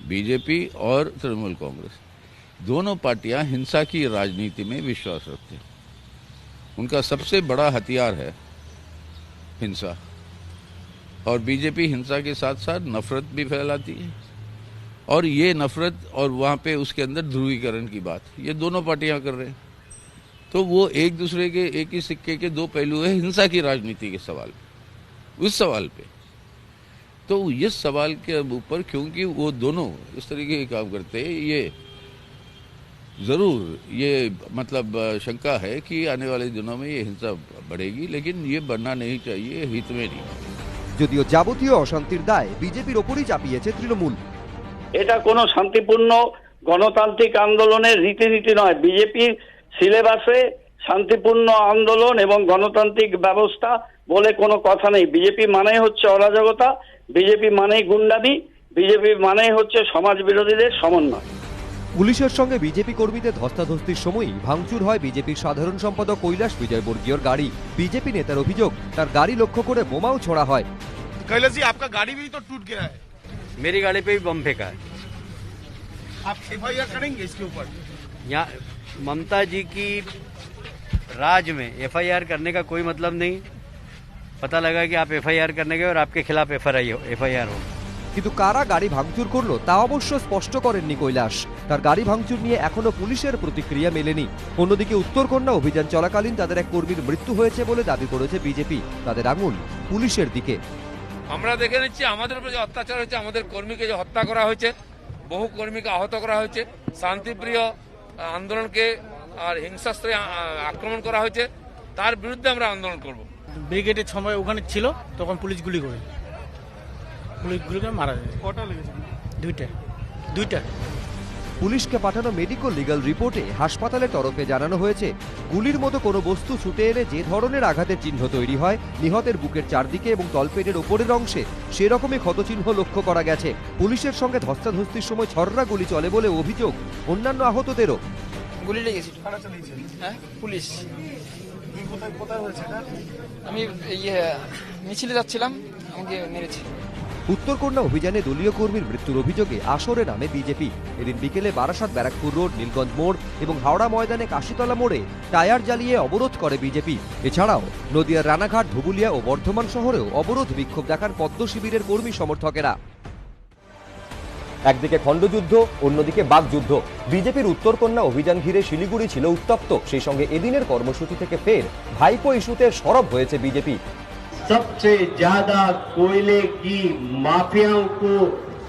Speaker 12: बीजेपी और तृणमूल कांग्रेस, दोनों पार्टियां हिंसा की राजनीति में विश्वास रखते हैं। उनका सबसे बड़ा हथियार है हिंसा, और बीजेपी हिंसा के साथ साथ नफरत भी फैलाती है, और ये नफरत और वहाँ पे उसके अंदर ध्रुवीकरण की बात ये दोनों पार्टियां कर रहे हैं। तो वो एक दूसरे के एक ही सिक्के के दो पहलू है हिंसा की राजनीति के सवाल पे। उस सवाल पे तो इस सवाल के ऊपर क्योंकि वो दोनों इस तरीके के काम करते हैं, ये जरूर ये मतलब शंका है कि आने वाले दिनों में ये हिंसा बढ़ेगी, लेकिन ये बढ़ना नहीं चाहिए, हित में नहीं।
Speaker 2: যদিও যাবতীয় অশান্তির দায় বিজেপির ওপরই চাপিয়েছে তৃণমূল।
Speaker 8: এটা কোনো শান্তিপূর্ণ গণতান্ত্রিক আন্দোলনের রীতিনীতি নয়। বিজেপির সিলেবাসে শান্তিপূর্ণ আন্দোলন এবং গণতান্ত্রিক ব্যবস্থা বলে কোনো কথা নেই। বিজেপি মানেই হচ্ছে অরাজকতা, বিজেপি মানেই গুন্ডামি, বিজেপি মানেই হচ্ছে সমাজ বিরোধীদের সমন্বয়।
Speaker 2: পুলিশের সঙ্গে বিজেপি কর্মীদের ধস্তাধস্তির সময়ই ভাঙচুর হয় বিজেপির সাধারণ সম্পাদক কৈলাস বিজয়বর্গীয়র গাড়ি। বিজেপি নেতার অভিযোগ, তার গাড়ি লক্ষ্য করে বোমাও ছোড়া হয়।
Speaker 4: कैलाश जी, आपका गाड़ी भी तो टूट गया है।
Speaker 6: मेरी गाड़ी पे भी बम फेंका है।
Speaker 4: आप FIR करेंगे इसके ऊपर?
Speaker 6: यहाँ ममता जी की राज में FIR करने का कोई मतलब नहीं। पता लगा कि आप FIR करने गए और आपके खिलाफ FIR हो।
Speaker 2: কিন্তু কারা গাড়ি ভাঙচুর করলো তা অবশ্য স্পষ্ট করেননি কৈলাস। তার গাড়ি ভাঙচুর নিয়ে এখনো পুলিশের প্রতিক্রিয়া মেলেনি। অন্যদিকে উত্তরকন্যা অভিযান চলাকালীন তাদের এক কর্মীর মৃত্যু হয়েছে বলে দাবি করেছে বিজেপি। তাদের আঙুল পুলিশের দিকে।
Speaker 7: আমরা দেখে নিচ্ছি আমাদের উপর যে অত্যাচার হয়েছে, আমাদের কর্মীকে যে হত্যা করা হয়েছে, বহু কর্মীকে আহত করা হয়েছে, শান্তিপ্রিয় আন্দোলনকে আর হিংসাস্ত্রে আক্রমণ করা হয়েছে, তার বিরুদ্ধে আমরা আন্দোলন করব।
Speaker 13: ব্রিগেডের সময় ওখানে ছিল, তখন পুলিশ গুলি করে মারা যায়।
Speaker 4: কটা লেগেছে?
Speaker 13: দুইটা।
Speaker 2: পুলিশকে পাঠানো মেডিকেল লিগ্যাল রিপোর্টে হাসপাতালের তরফে জানানো হয়েছে গুলির মতো কোনো বস্তু ছুটে এলে যে ধরনের আঘাতের চিহ্ন তৈরি হয় নিহতের বুকের চারদিকে এবং তলপেটের ওপরের অংশে সেরকমই ক্ষতচিহ্ন লক্ষ্য করা গেছে। পুলিশের সঙ্গে ধস্তাধস্তির সময় ছররা গুলি চলে বলে অভিযোগ অন্যান্য আহতদেরও।
Speaker 14: গুলি লেগেছিল।
Speaker 4: কারা চালিয়েছে?
Speaker 14: হ্যাঁ, পুলিশ।
Speaker 4: কোথায় হয়েছে এটা?
Speaker 14: আমি মিছিলে যাচ্ছিলাম, আমাকে মেরেছে।
Speaker 2: উত্তরকন্যা অভিযানে দলীয় কর্মীর মৃত্যুর অভিযোগে আসরে নামে বিজেপি। এদিন বিকেলে বারাসাত ব্যারাকপুর রোড, নীলগঞ্জ মোড় এবং হাওড়া ময়দানে কাশিতলা মোড়ে টায়ার জ্বালিয়ে অবরোধ করে বিজেপি। এছাড়াও নদিয়ার রানাঘাট, ধুবুলিয়া ও বর্ধমান শহরেও অবরোধ বিক্ষোভ দেখান পদ্ম শিবিরের কর্মী সমর্থকেরা। একদিকে খণ্ডযুদ্ধ, অন্যদিকে বাগযুদ্ধ। বিজেপির উত্তরকন্যা অভিযান ঘিরে শিলিগুড়ি ছিল উত্তপ্ত। সেই সঙ্গে এদিনের কর্মসূচি থেকে ফের ভাইপো ইস্যুতে সরব হয়েছে বিজেপি।
Speaker 15: सबसे ज्यादा कोयले की माफियाओं को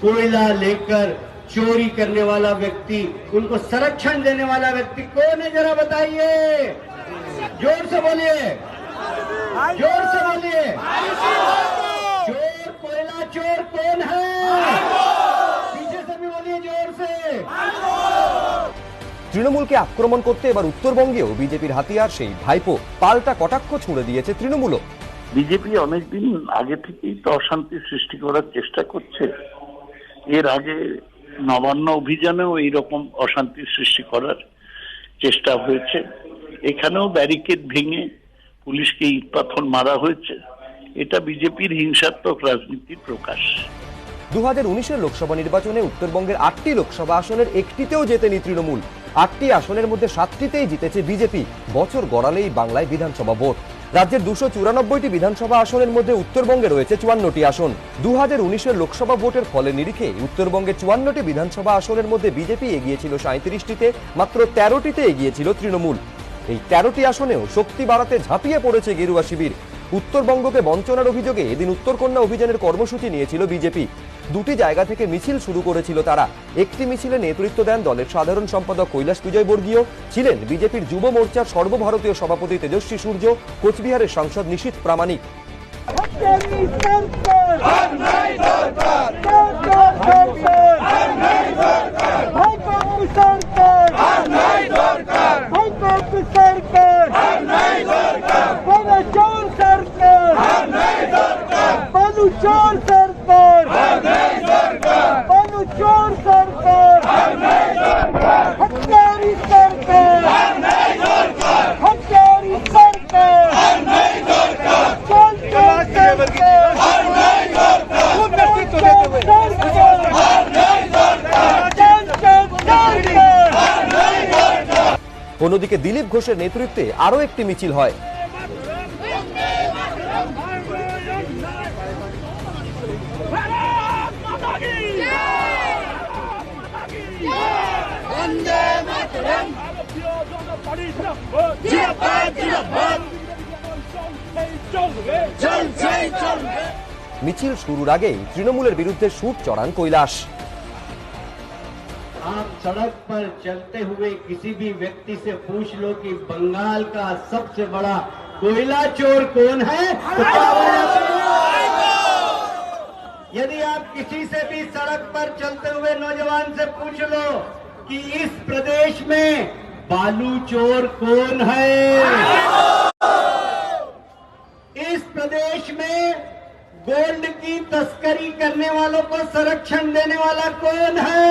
Speaker 15: कोयला लेकर चोरी करने वाला व्यक्ति, उनको संरक्षण देने वाला व्यक्ति कौन है, जरा बताइए। जोर से बोलिए, जोर से बोलिए। चोर, कोयला चोर कौन है? पीछे से भी बोलिए जोर से।
Speaker 2: তৃণমূলকে আক্রমণ করতে এবার উত্তরবঙ্গেও বিজেপির হাতিয়ার সেই ভাইপো। পাল্টা কটাক্ষ ছুঁড়ে দিয়েছে তৃণমূলও।
Speaker 9: বিজেপি অনেকদিন আগে থেকেই তো অশান্তি সৃষ্টি করার চেষ্টা করছে। এর আগে নবান্ন অভিযানেও এইরকম অশান্তি সৃষ্টি করার চেষ্টা হয়েছে। এখানেও ব্যারিকেড ভেঙে পুলিশকে ইট পাথর মারা হয়েছে। এটা বিজেপির হিংসাত্মক রাজনীতির প্রকাশ।
Speaker 2: 2019-এর লোকসভা নির্বাচনে উত্তরবঙ্গের 8টি লোকসভা আসনের একটিতেও জেতেনি তৃণমূল। 8টি আসনের মধ্যে 7টিতেই জিতেছে বিজেপি। বছর গড়ালেই বাংলায় বিধানসভা ভোট। রাজ্যের 294টি বিধানসভা আসনের মধ্যে উত্তরবঙ্গে রয়েছে 54টি আসন। 2019-এর লোকসভা ভোটের ফলে নিরিখে উত্তরবঙ্গে 54টি বিধানসভা আসনের মধ্যে বিজেপি এগিয়েছিল 37টিতে, মাত্র 13টিতে এগিয়েছিল তৃণমূল। এই 13টি আসনেও শক্তি বাড়াতে ঝাঁপিয়ে পড়েছে গেরুয়া শিবির। উত্তরবঙ্গকে বঞ্চনার অভিযোগে এদিন উত্তরকন্যা অভিযানের কর্মসূচি নিয়েছিল বিজেপি। দুটি জায়গা থেকে মিছিল শুরু করেছিল তারা। একটি মিছিলে নেতৃত্ব দেন দলের সাধারণ সম্পাদক কৈলাস বিজয়বর্গীয়, ছিলেন বিজেপির যুব মোর্চার সর্বভারতীয় সভাপতি তেজস্বী সূর্য, কোচবিহারের সাংসদ নিশীথ প্রামাণিক। অন্যদিকে দিলীপ ঘোষের নেতৃত্বে আরো একটি মিছিল হয়। মিছিল শুরুর আগেই তৃণমূলের বিরুদ্ধে সুর চড়ান কৈলাস।
Speaker 15: आप सड़क पर चलते हुए किसी भी व्यक्ति से पूछ लो कि बंगाल का सबसे बड़ा कोयला चोर कौन है, तो क्या यदि आप किसी से भी सड़क पर चलते हुए नौजवान से पूछ लो कि इस प्रदेश में बालू चोर कौन है, इस प्रदेश में गोल्ड की तस्करी करने वालों को संरक्षण देने वाला कौन है,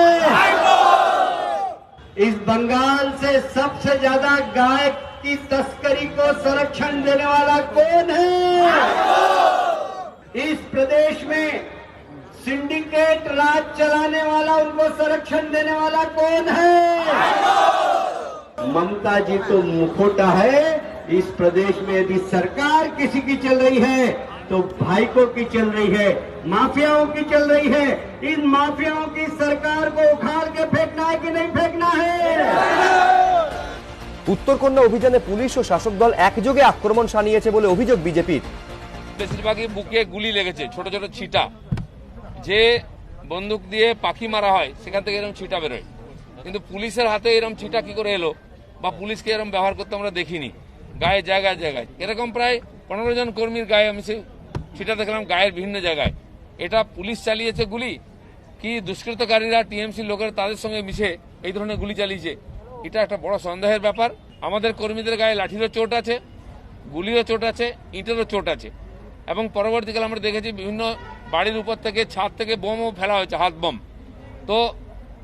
Speaker 15: इस बंगाल से सबसे ज्यादा गाय की तस्करी को संरक्षण देने वाला कौन है, इस प्रदेश में सिंडिकेट राज चलाने वाला, उनको संरक्षण देने वाला कौन है? ममता जी तो मुखोटा है। इस प्रदेश में यदि सरकार किसी की चल रही है तो भाइयों की चल रही है, माफियाओं की चल रही है। इन माफियाओं की सरकार को उखाड़ के फेंकना है कि नहीं फेंकना है?
Speaker 2: উত্তরকন্যা অভিযানে পুলিশ ও শাসক দল একযোগে আক্রমণ শানিয়েছে বলে অভিযোগ বিজেপির।
Speaker 7: বেশিরভাগই বুকে গুলি লেগেছে, ছোট ছোট ছিটা। যে বন্দুক দিয়ে পাখি মারা হয় সেখান থেকে এরকম ছিটা বেরোয়, কিন্তু পুলিশের হাতে এরকম ছিটা কি করে এলো বা পুলিশকে এরকম ব্যবহার করতে আমরা দেখিনি। গায়ে জায়গায় জায়গায় এরকম প্রায় 15 জন কর্মীর গায়ে আমি সেই ছিটা দেখলাম গায়ের বিভিন্ন জায়গায়। এটা পুলিশ চালিয়েছে গুলি কি দুষ্কৃতকারীরা টিএমসি লোকের তাদের সঙ্গে মিশে এই ধরনের গুলি চালিয়েছে? এটা একটা বড় সন্দেহের ব্যাপার। আমাদের কর্মীদের গায়ে লাঠিরও চোট আছে, গুলিরও চোট আছে, ইটেরও চোট আছে, এবং পরবর্তীকালে আমরা দেখেছি বিভিন্ন বাড়ির উপর থেকে ছাদ থেকে বোমও ফেলা হয়েছে, হাত বোম। তো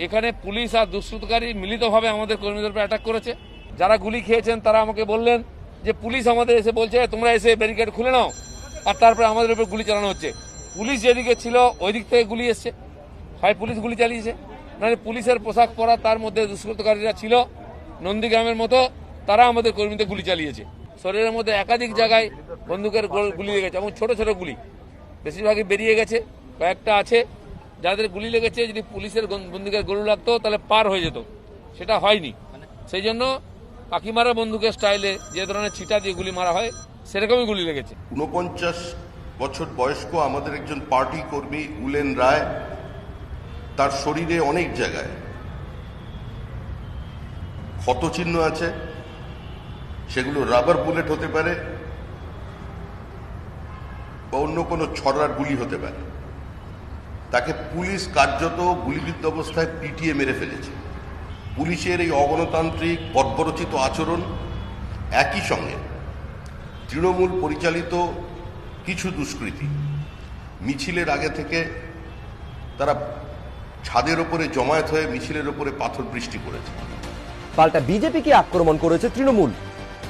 Speaker 7: এখানে পুলিশ আর দুষ্কৃতকারী মিলিতভাবে আমাদের কর্মীদের উপর অ্যাটাক করেছে। যারা গুলি খেয়েছেন তারা আমাকে বললেন যে পুলিশ আমাদের এসে বলছে তোমরা এসে ব্যারিকেড খুলে নাও, আর তারপরে আমাদের উপর গুলি চালানো হচ্ছে। পুলিশ যেদিকে ছিল ওই দিক থেকে গুলি এসছে, হয় পুলিশ গুলি চালিয়েছে, নাহলে পুলিশের পোশাক পরা তার মধ্যে দুষ্কৃতকারীরা ছিল নন্দীগ্রামের মতো, তারা আমাদের কর্মীদের গুলি চালিয়েছে। শরীরের মধ্যে একাধিক জায়গায় বন্দুকের গুলি লেগেছে এবং ছোট ছোট গুলি, বেশিরভাগই বেরিয়ে গেছে, কয়েকটা আছে যাদের গুলি লেগেছে। যদি পুলিশের বন্দুকের গুলি লাগতো তাহলে পার হয়ে যেত, সেটা হয়নি। সেই জন্য পাখি মারা বন্দুকের স্টাইলে যে ধরনের ছিটা দিয়ে গুলি মারা হয় সেরকমই গুলি লেগেছে।
Speaker 10: 49 বছর বয়স্ক আমাদের একজন পার্টি কর্মী উলেন রায়, তার শরীরে অনেক জায়গায় ক্ষতচিহ্ন আছে, সেগুলো রাবার বুলেট হতে পারে বা অন্য কোনো ছড়ার গুলি হতে পারে। তাকে পুলিশ কার্যত গুলিবিদ্ধ অবস্থায় পিটিয়ে মেরে ফেলেছে। পুলিশের এই অগণতান্ত্রিক বর্বরচিত আচরণ একই সঙ্গে তৃণমূল পরিচালিত কিছু দুষ্কৃতী মিছিলের আগে থেকে তারা ছাদের ওপরে জমায়েত হয়ে মিছিলের ওপরে পাথর বৃষ্টি করেছে।
Speaker 2: পাল্টা বিজেপিকে আক্রমণ করেছে তৃণমূল।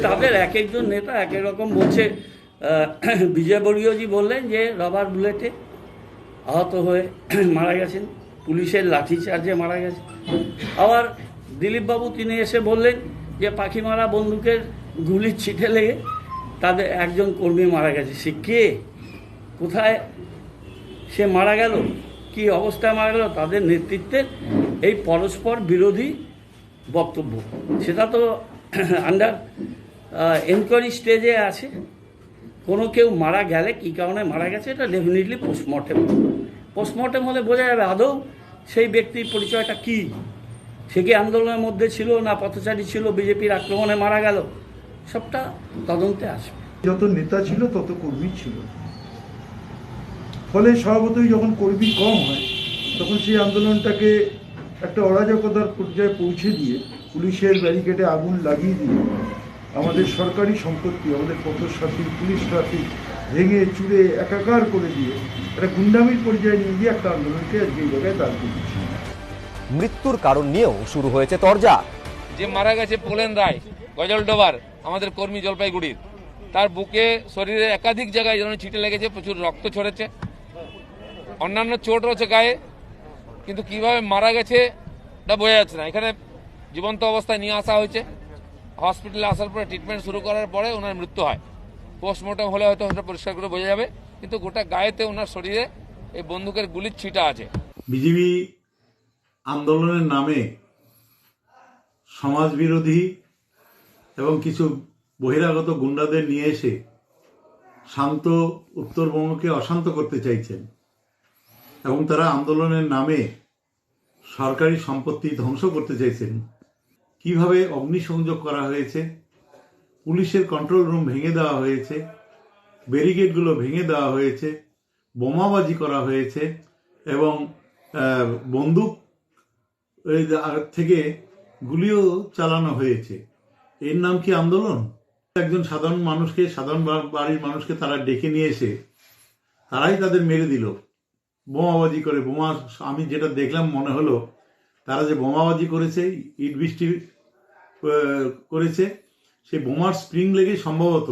Speaker 16: তাদের এক একজন নেতা এক এক রকম বলছে। বিজয় বর্গীয়জি বললেন যে রবার বুলেটে আহত হয়ে মারা গেছেন, পুলিশের লাঠিচার্জে মারা গেছে। আবার দিলীপবাবু তিনি এসে বললেন যে পাখি মারা বন্দুকের গুলির ছিটে লেগে তাদের একজন কর্মী মারা গেছে। সে কে, কোথায় সে মারা গেল, কি অবস্থায় মারা গেল, তাদের নেতৃত্বের এই পরস্পর বিরোধী বক্তব্য, সেটা তো আন্ডার এনকোয়ারি স্টেজে আছে। কোনো কেউ মারা গেলে কী কারণে মারা গেছে এটা ডেফিনেটলি পোস্টমর্টেম হলে বোঝা যাবে আদৌ সেই ব্যক্তির পরিচয়টা কী। সে কি আন্দোলনের মধ্যে ছিল না পথচারী ছিল, বিজেপির আক্রমণে মারা গেল, সবটা তদন্তে আসবে।
Speaker 17: যত নেতা ছিল তত কর্মী ছিল, ফলে স্বভাবতই যখন কর্মী কম হয় তখন সেই আন্দোলনটাকে একটা অরাজকতার পর্যায়ে পৌঁছে দিয়ে পুলিশের ব্যারিকেডে আগুন লাগিয়ে দিয়ে আমাদের সরকারি সম্পত্তি, আমাদের পথসাথী পুলিশ ট্রাফিক ভেঙে চুরে একাকার করে দিয়ে একটা গুন্ডামির পর্যায়ে নিয়ে গিয়ে একটা আন্দোলনকে আজকে এই জায়গায় দাঁড় করিয়েছে।
Speaker 2: মৃত্যুর কারণ নিয়েও শুরু হয়েছে তরজা।
Speaker 7: যে মারা গেছে পোলেন রায় গজলডোবার, আমাদের কর্মী জলপাইগুড়ির, তার বুকে শরীরে একাধিক জায়গায় যেন ছিটে লেগেছে, প্রচুর রক্ত ছড়েছে, অন্যান্য চোট রয়েছে গায়ে, কিন্তু কিভাবে মারা গেছে তা বোঝা যাচ্ছে না। এখানে জীবন্ত অবস্থায় নিয়ে আসা হয়েছে, হসপিটালে আসার পরে ট্রিটমেন্ট শুরু করার পরে ওনার মৃত্যু হয়। পোস্টমর্টম হলে হয়তো সেটা পরিষ্কার করে বোঝা যাবে, কিন্তু গোটা গায়েতে ওনার শরীরে এই বন্দুকের গুলির ছিটা আছে।
Speaker 17: বিজেপি আন্দোলনের নামে সমাজ বিরোধী এবং কিছু বহিরাগত গুন্ডাদের নিয়ে এসে শান্ত উত্তরবঙ্গকে অশান্ত করতে চাইছেন এবং তারা আন্দোলনের নামে সরকারি সম্পত্তি ধ্বংস করতে চাইছেন। কিভাবে অগ্নিসংযোগ করা হয়েছে, পুলিশের কন্ট্রোল রুম ভেঙে দেওয়া হয়েছে, ব্যারিকেডগুলো ভেঙে দেওয়া হয়েছে, বোমাবাজি করা হয়েছে এবং বন্দুক থেকে গুলিও চালানো হয়েছে। এর নাম কি আন্দোলন? একজন সাধারণ মানুষকে, সাধারণ বাড়ির মানুষকে তারা ডেকে নিয়ে এসে তারাই তাদের মেরে দিল বোমাবাজি করে। বোমা, আমি যেটা দেখলাম মনে হলো তারা যে বোমাবাজি করেছে, ইট বৃষ্টি করেছে, সেই বোমার স্প্রিং লেগে সম্ভবত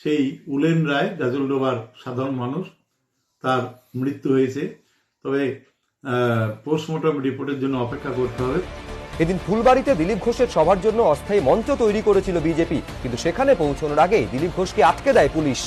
Speaker 17: সেই উলেন রায় গাজলডোবার সাধারণ মানুষ তার মৃত্যু হয়েছে। তবে পোস্টমর্টম রিপোর্টের জন্য অপেক্ষা করতে হবে।
Speaker 2: এদিন ফুলবাড়িতে দিলীপ ঘোষের সভার জন্য অস্থায়ী মঞ্চ তৈরি করেছিল বিজেপি, কিন্তু সেখানে পৌঁছানোর আগেই দিলীপ ঘোষকে আটকে দেয় পুলিশ।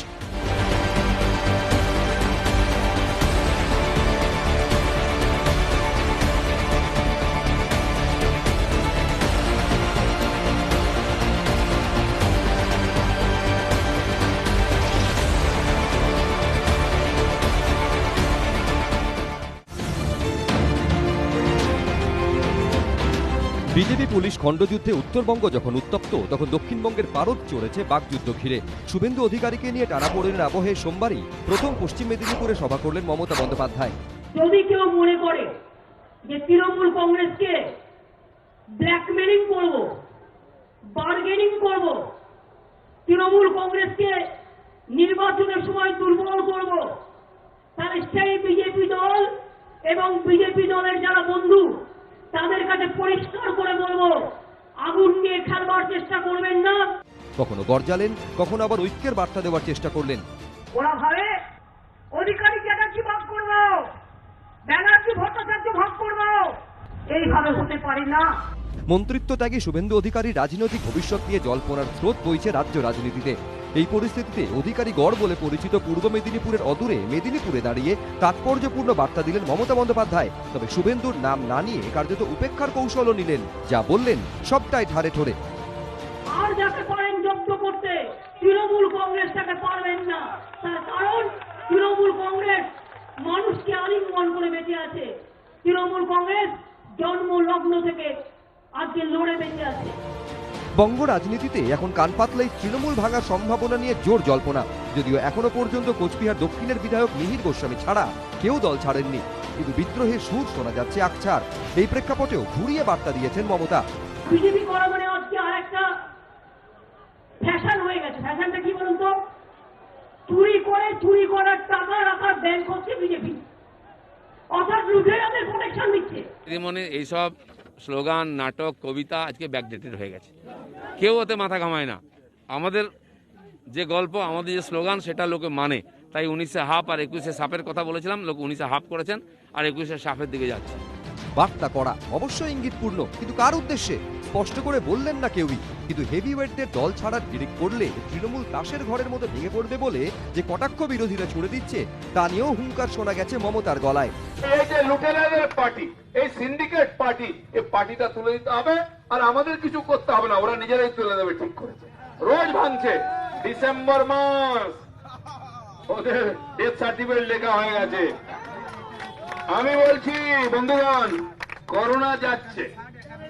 Speaker 2: বিজেপি পুলিশ খণ্ডযুদ্ধে উত্তরবঙ্গ যখন উত্তপ্ত, তখন দক্ষিণবঙ্গের পারদ চড়েছে বাকযুদ্ধ ঘিরে। শুভেন্দু অধিকারীকে নিয়ে টানাপোড়েনের আবহে সোমবারই প্রথম পশ্চিম মেদিনীপুরে সভা করলেন মমতা বন্দ্যোপাধ্যায়।
Speaker 3: যদি কেউ মনে করে যে তৃণমূল কংগ্রেসকে ব্ল্যাকমেলিং করব, বার্গেনিং করব, তৃণমূল কংগ্রেসকে নির্বাচনের সময় দুর্বল করব, তাহলে সেই বিজেপি দল এবং বিজেপি দলের যারা বন্ধু তাদের কাছে পরিষ্কার করে বলবো, আগুন নিয়ে খেলবার চেষ্টা করবেন না।
Speaker 2: কখনো গর্জালেন, কখনো আবার ঐক্যের বার্তা দেওয়ার চেষ্টা করলেন।
Speaker 3: ওরা ভাবে অধিকারী চ্যাটার্জি ভাগ করবো, ব্যানার্জি ভট্টাচার্য ভাগ করবো, এইভাবে হতে পারে না।
Speaker 2: মন্ত্রিত্ব ত্যাগী শুভেন্দু অধিকারী রাজনৈতিক ভবিষ্যৎ নিয়ে জল্পনার স্রোত বইছে রাজ্য রাজনীতিতে। এই পরিস্থিতিতে অধিকারী গড় বলে পরিচিত পূর্ব মেদিনীপুরের অদূরে মেদিনীপুরে দাঁড়িয়ে তাৎপর্যপূর্ণ বার্তা দিলেন মমতা বন্দ্যোপাধ্যায়। তবে শুভেন্দুর নাম না নিয়ে কার্যত উপেক্ষার কৌশলও নিলেন, যা বললেন সবটাই ঠারে ঠোরে।
Speaker 3: আর যাকে পারেন জব্দ করতে, তৃণমূল কংগ্রেস তাকে পারবেন না। তার কারণ তৃণমূল কংগ্রেস মানুষকে আলিঙ্গন করে বেঁচে আছে। তৃণমূল কংগ্রেস জন্ম লগ্ন থেকে আজকে লড়ে বেঁচে আছে।
Speaker 2: বঙ্গ রাজনীতিতে এখন কান পাতলেই তৃণমূল ভাঙার সম্ভাবনা নিয়ে জোর জল্পনা। যদিও এখনো পর্যন্ত কোচবিহার দক্ষিণের বিধায়ক মিহির গোস্বামী ছাড়া কেউ দল ছাড়েননি, কিন্তু বিদ্রোহের সুর শোনা যাচ্ছে আকছাড়। এই প্রেক্ষাপটেও ঘুরিয়ে বার্তা দিয়েছেন মমতা।
Speaker 3: বিজেপি করা মানে আজকে আর একটা ফ্যাশন হয়ে গেছে। ফ্যাশনটা কি বলুন তো? চুরি করার টাকা রাখার ব্যাংক হচ্ছে বিজেপি, অর্থাৎ লুটেরাদের প্রোটেকশন দিচ্ছে।
Speaker 7: এইসব স্লোগান, নাটক, কবিতা আজকে ব্যাকডেটেড হয়ে গেছে, কেউ ওতে মাথা ঘামায় না। আমাদের যে গল্প, আমাদের যে স্লোগান, সেটা লোকে মানে। তাই 19 হাফ আর 21 সাপের কথা বলেছিলাম, লোক 19 হাফ করেছেন আর 21 সাপের দিকে যাচ্ছে।
Speaker 2: বার্তা করা, অবশ্যই ইঙ্গিতপূর্ণ, কিন্তু কার উদ্দেশ্যে স্পষ্ট করে বললেন না কেউই। কিন্তু হেভিওয়েটদের দল ছাড়ার ডিরেক করলে তৃণমূল তাসের ঘরের মতো ভেঙে পড়বে বলে যে কটাক্ষ বিরোধীরা ছুড়ে দিচ্ছে, তা নিয়েও হুঙ্কার শোনা গেছে মমতার গলায়।
Speaker 18: এই যে লুটেরাদের পার্টি, এই সিন্ডিকেট পার্টি, এই পার্টিটা তুলে দিতে হবে, আর আমাদের কিছু করতে হবে না, ওরা নিজেরাই তুলে দেবে। ঠিক করেছে, রোজ ভাঙছে। ডিসেম্বর মাস ওদের ডেথ সার্টিফিকেট লেখা হয়ে গেছে। আমি বলছি বন্ধুগণ, করোনা যাচ্ছে,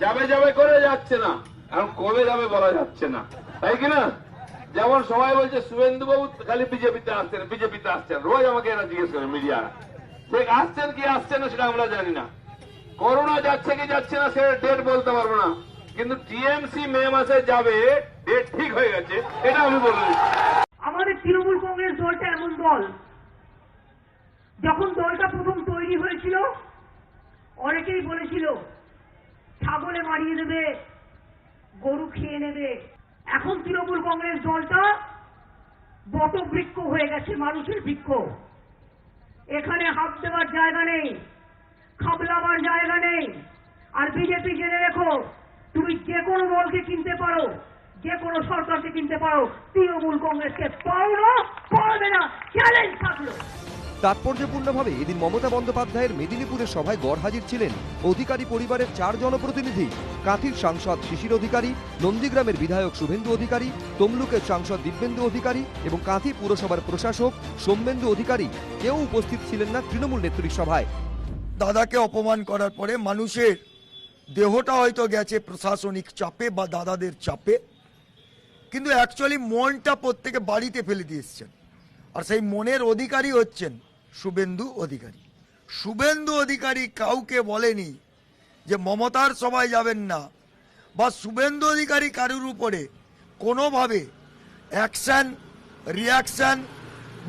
Speaker 18: যাবে যাবে করে যাচ্ছে না, এখন কবে যাবে বলা যাচ্ছে না, তাই কিনা? যেমন সবাই বলছে শুভেন্দু বাবু খালি বিজেপিতে আসছেন, বিজেপিতে আসছেন, রোজ আমাকে এরা জিজ্ঞেস করে মিডিয়া, ঠিক আসছেন কি আসছেন না সেটা আমরা জানি না। করোনা যাচ্ছে কি যাচ্ছে না সেটা ডেট বলতে পারবো না, কিন্তু টিএমসি মে মাসে যাবে, ডেট ঠিক হয়ে গেছে, এটা আমি বলে দিচ্ছি।
Speaker 3: আমাদের তৃণমূল কংগ্রেস দলটা এমন দল, যখন দলটা প্রথম তৈরি হয়েছিল অনেকেই বলেছিল ছাগলে মারিয়ে দেবে, গরু খেয়ে নেবে। এখন তৃণমূল কংগ্রেস দলটা বটবৃক্ষ হয়ে গেছে, মানুষের বৃক্ষ। এখানে হাত দেওয়ার জায়গা নেই, খাবলাবার জায়গা নেই। আর বিজেপি জেনে রেখো, তুমি যে কোনো দলকে কিনতে পারো, যে কোনো সরকারকে কিনতে পারো, তৃণমূল কংগ্রেসকে পাও না, পারবে না, চ্যালেঞ্জ থাকলো।
Speaker 2: তাৎপর্যপূর্ণভাবে এদিন মমতা বন্দ্যোপাধ্যায়ের মেদিনীপুরের সভায় গড়হাজির ছিলেন অধিকারী পরিবারের 4 জনপ্রতিনিধি। কাঁথির সাংসদ শিশির অধিকারী, নন্দীগ্রামের বিধায়ক শুভেন্দু অধিকারী, তমলুকের সাংসদ দিব্যেন্দু অধিকারী এবং কাঁথি পুরসভার প্রশাসক সৌমেন্দু অধিকারী। কেউ উপস্থিত ছিলেন না তৃণমূল নেত্রীর সভায়।
Speaker 19: দাদাকে অপমান করার পরে মানুষের দেহটা হয়তো গেছে প্রশাসনিক চাপে বা দাদাদের চাপে, কিন্তু অ্যাকচুয়ালি মনটা প্রত্যেকে বাড়িতে ফেলে দিয়ে এসছেন। আর সেই মনের অধিকারী হচ্ছেন শুভেন্দু অধিকারী। শুভেন্দু অধিকারী কাউকে বলেনি যে মমতার সভায় যাবেন না, বা শুভেন্দু অধিকারী কারুর উপরে কোনোভাবে অ্যাকশন, রিয়াকশন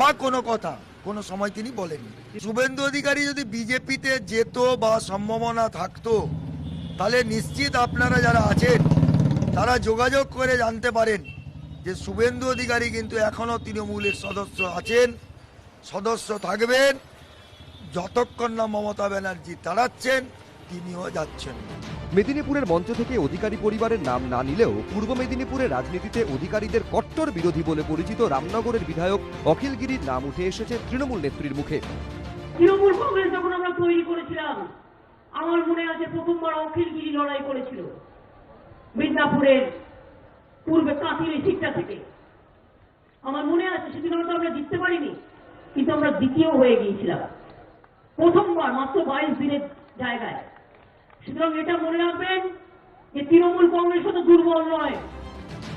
Speaker 19: বা কোনো কথা কোনো সময় তিনি বলেননি। শুভেন্দু অধিকারী যদি বিজেপিতে যেত বা সম্ভাবনা থাকতো, তাহলে নিশ্চিত আপনারা যারা আছেন তারা যোগাযোগ করে জানতে পারেন যে শুভেন্দু অধিকারী কিন্তু এখনো তৃণমূলের সদস্য আছেন, সদস্য থাকবেন, যতক্ষণ না মমতা ব্যানার্জি তাড়াচ্ছেন তিনিও যাচ্ছেন।
Speaker 2: মেদিনীপুরের মঞ্চ থেকে অধিকারী পরিবারের নাম না নিলেও পূর্ব মেদিনীপুরের রাজনীতিতে অধিকারীদের কট্টর বিরোধী বলে পরিচিত রামনগরের বিধায়ক অখিল গিরির নাম উঠে এসেছে তৃণমূল নেত্রীর মুখে।
Speaker 3: তৃণমূল কংগ্রেস যখন আমরা তৈরি করেছিলাম, আমার মনে আছে প্রথমবার অখিল গিরি লড়াই করেছিল মিদনাপুরের পূর্বে কাঁথির সিটটা থেকে। আমার মনে আছে সেদিন হয়তো আমরা জিততে পারিনি, কিন্তু আমরা দ্বিতীয় হয়ে গিয়েছিলাম প্রথমবার, মাত্র 22 দিনের জায়গায়। সুতরাং এটা মনে রাখবেন যে তৃণমূল কংগ্রেস তো দুর্বল নয়।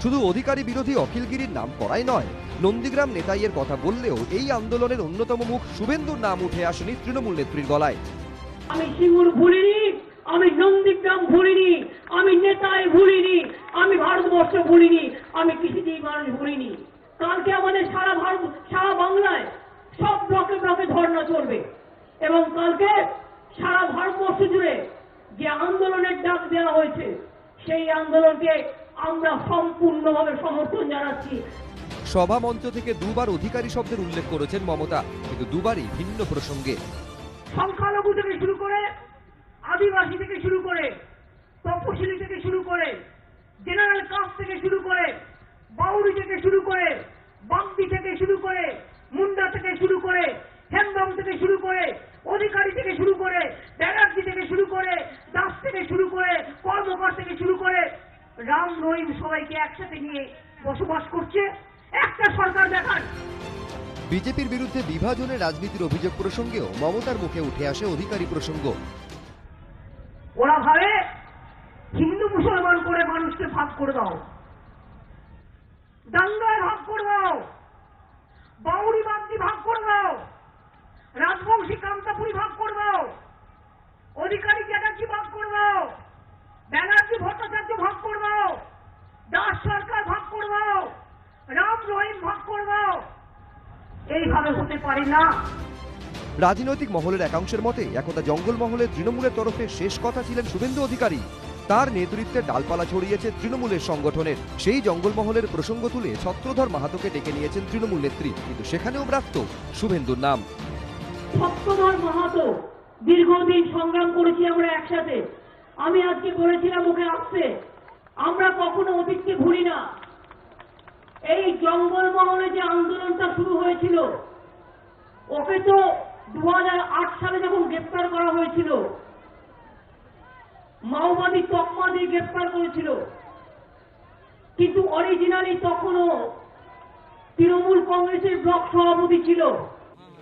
Speaker 2: শুধু অধিকারী বিরোধী অখিল গিরির নাম করাই নয়, নন্দীগ্রাম নেতাইয়ের কথা বললেও এই আন্দোলনের অন্যতম মুখ শুভেন্দুর নাম উঠে আসেনি তৃণমূল নেত্রীর গলায়।
Speaker 3: আমি সিঙ্গুর ভুলিনি, আমি নন্দীগ্রাম ভুলিনি, আমি নেতাই ভুলিনি, আমি ভারতবর্ষ ভুলিনি, আমি কৃষিজীবী মানুষ ভুলিনি। কালকে আমাদের সারা বাংলায় সব ব্লকে ব্লকে ধর্ণা চলবে এবং কালকে সারা ভারতবর্ষ জুড়ে যে আন্দোলনের ডাক দেওয়া হয়েছে সেই আন্দোলনকে আমরা সম্পূর্ণভাবে সমর্থন জানাচ্ছি।
Speaker 2: সভা মঞ্চ থেকে দুবার অধিকারী শব্দের উল্লেখ করেছেন মমতা, কিন্তু দুবারই ভিন্ন প্রসঙ্গে।
Speaker 3: সংখ্যালঘু থেকে শুরু করে, আদিবাসী থেকে শুরু করে, তপশিলি থেকে শুরু করে, জেনারেল কাস্ট থেকে শুরু করে, বাউরি থেকে শুরু করে, বাগদি থেকে শুরু করে, মুন্ডা থেকে শুরু করে, হেমব্রম থেকে শুরু করে, অধিকারী থেকে শুরু করে, ব্যানার্জি থেকে শুরু করে, দাস থেকে শুরু করে, কর্মকর থেকে শুরু করে, রাম রহিম সবাইকে একসাথে নিয়ে বসবাস করছে। একটা সরকার দেখান।
Speaker 2: বিজেপির বিরুদ্ধে বিভাজনের রাজনীতির অভিযোগ প্রসঙ্গেও মমতার মুখে উঠে আসে অধিকারী প্রসঙ্গ।
Speaker 3: ওরা ভাবে হিন্দু মুসলমান করে মানুষকে ভাগ করে দাও, দাঙ্গায় ভাগ করে দাও, বাউরি বাগদি ভাগ করে দাও, রাজবংশী কামতাপুরি ভাগ করে দাও, অধিকারী চ্যাটার্জি ভাগ করে দাও, ব্যানার্জি ভট্টাচার্য ভাগ করে দাও, দাস সরকার ভাগ করে দাও, রাম রহিম ভাগ করে দাও। এইভাবে হতে পারে না।
Speaker 2: রাজনৈতিক মহলের একাংশের মতে একদা জঙ্গল মহলে তৃণমূলের তরফে শেষ কথা ছিলেন শুভেন্দু অধিকারী। তার নেতৃত্বে ডালপালা ছড়িয়েছে তৃণমূলের সংগঠনের। সেই জঙ্গল মহলের প্রসঙ্গ তুলে ছত্রধর মাহাতোকে ডেকে নিয়েছেন তৃণমূল নেত্রী, কিন্তু সেখানেও ব্রাত্য শুভেন্দুর নাম।
Speaker 3: ছত্রধর মাহাতো দীর্ঘদিন সংগ্রাম করেছি আমরা একসাথে। আমি আজকে বলেছিলাম ওকে আসতে, আমরা কখনো অতীতকে ভুলি না। এই জঙ্গল মহলে যে আন্দোলনটা শুরু হয়েছিল, ওকে তো 2008 সালে যখন গ্রেপ্তার করা হয়েছিল, মাওবাদী তকমা দিয়ে গ্রেপ্তার করেছিল, কিন্তু অরিজিনালি তখনও তৃণমূল কংগ্রেসের ব্লক সভাপতি ছিল।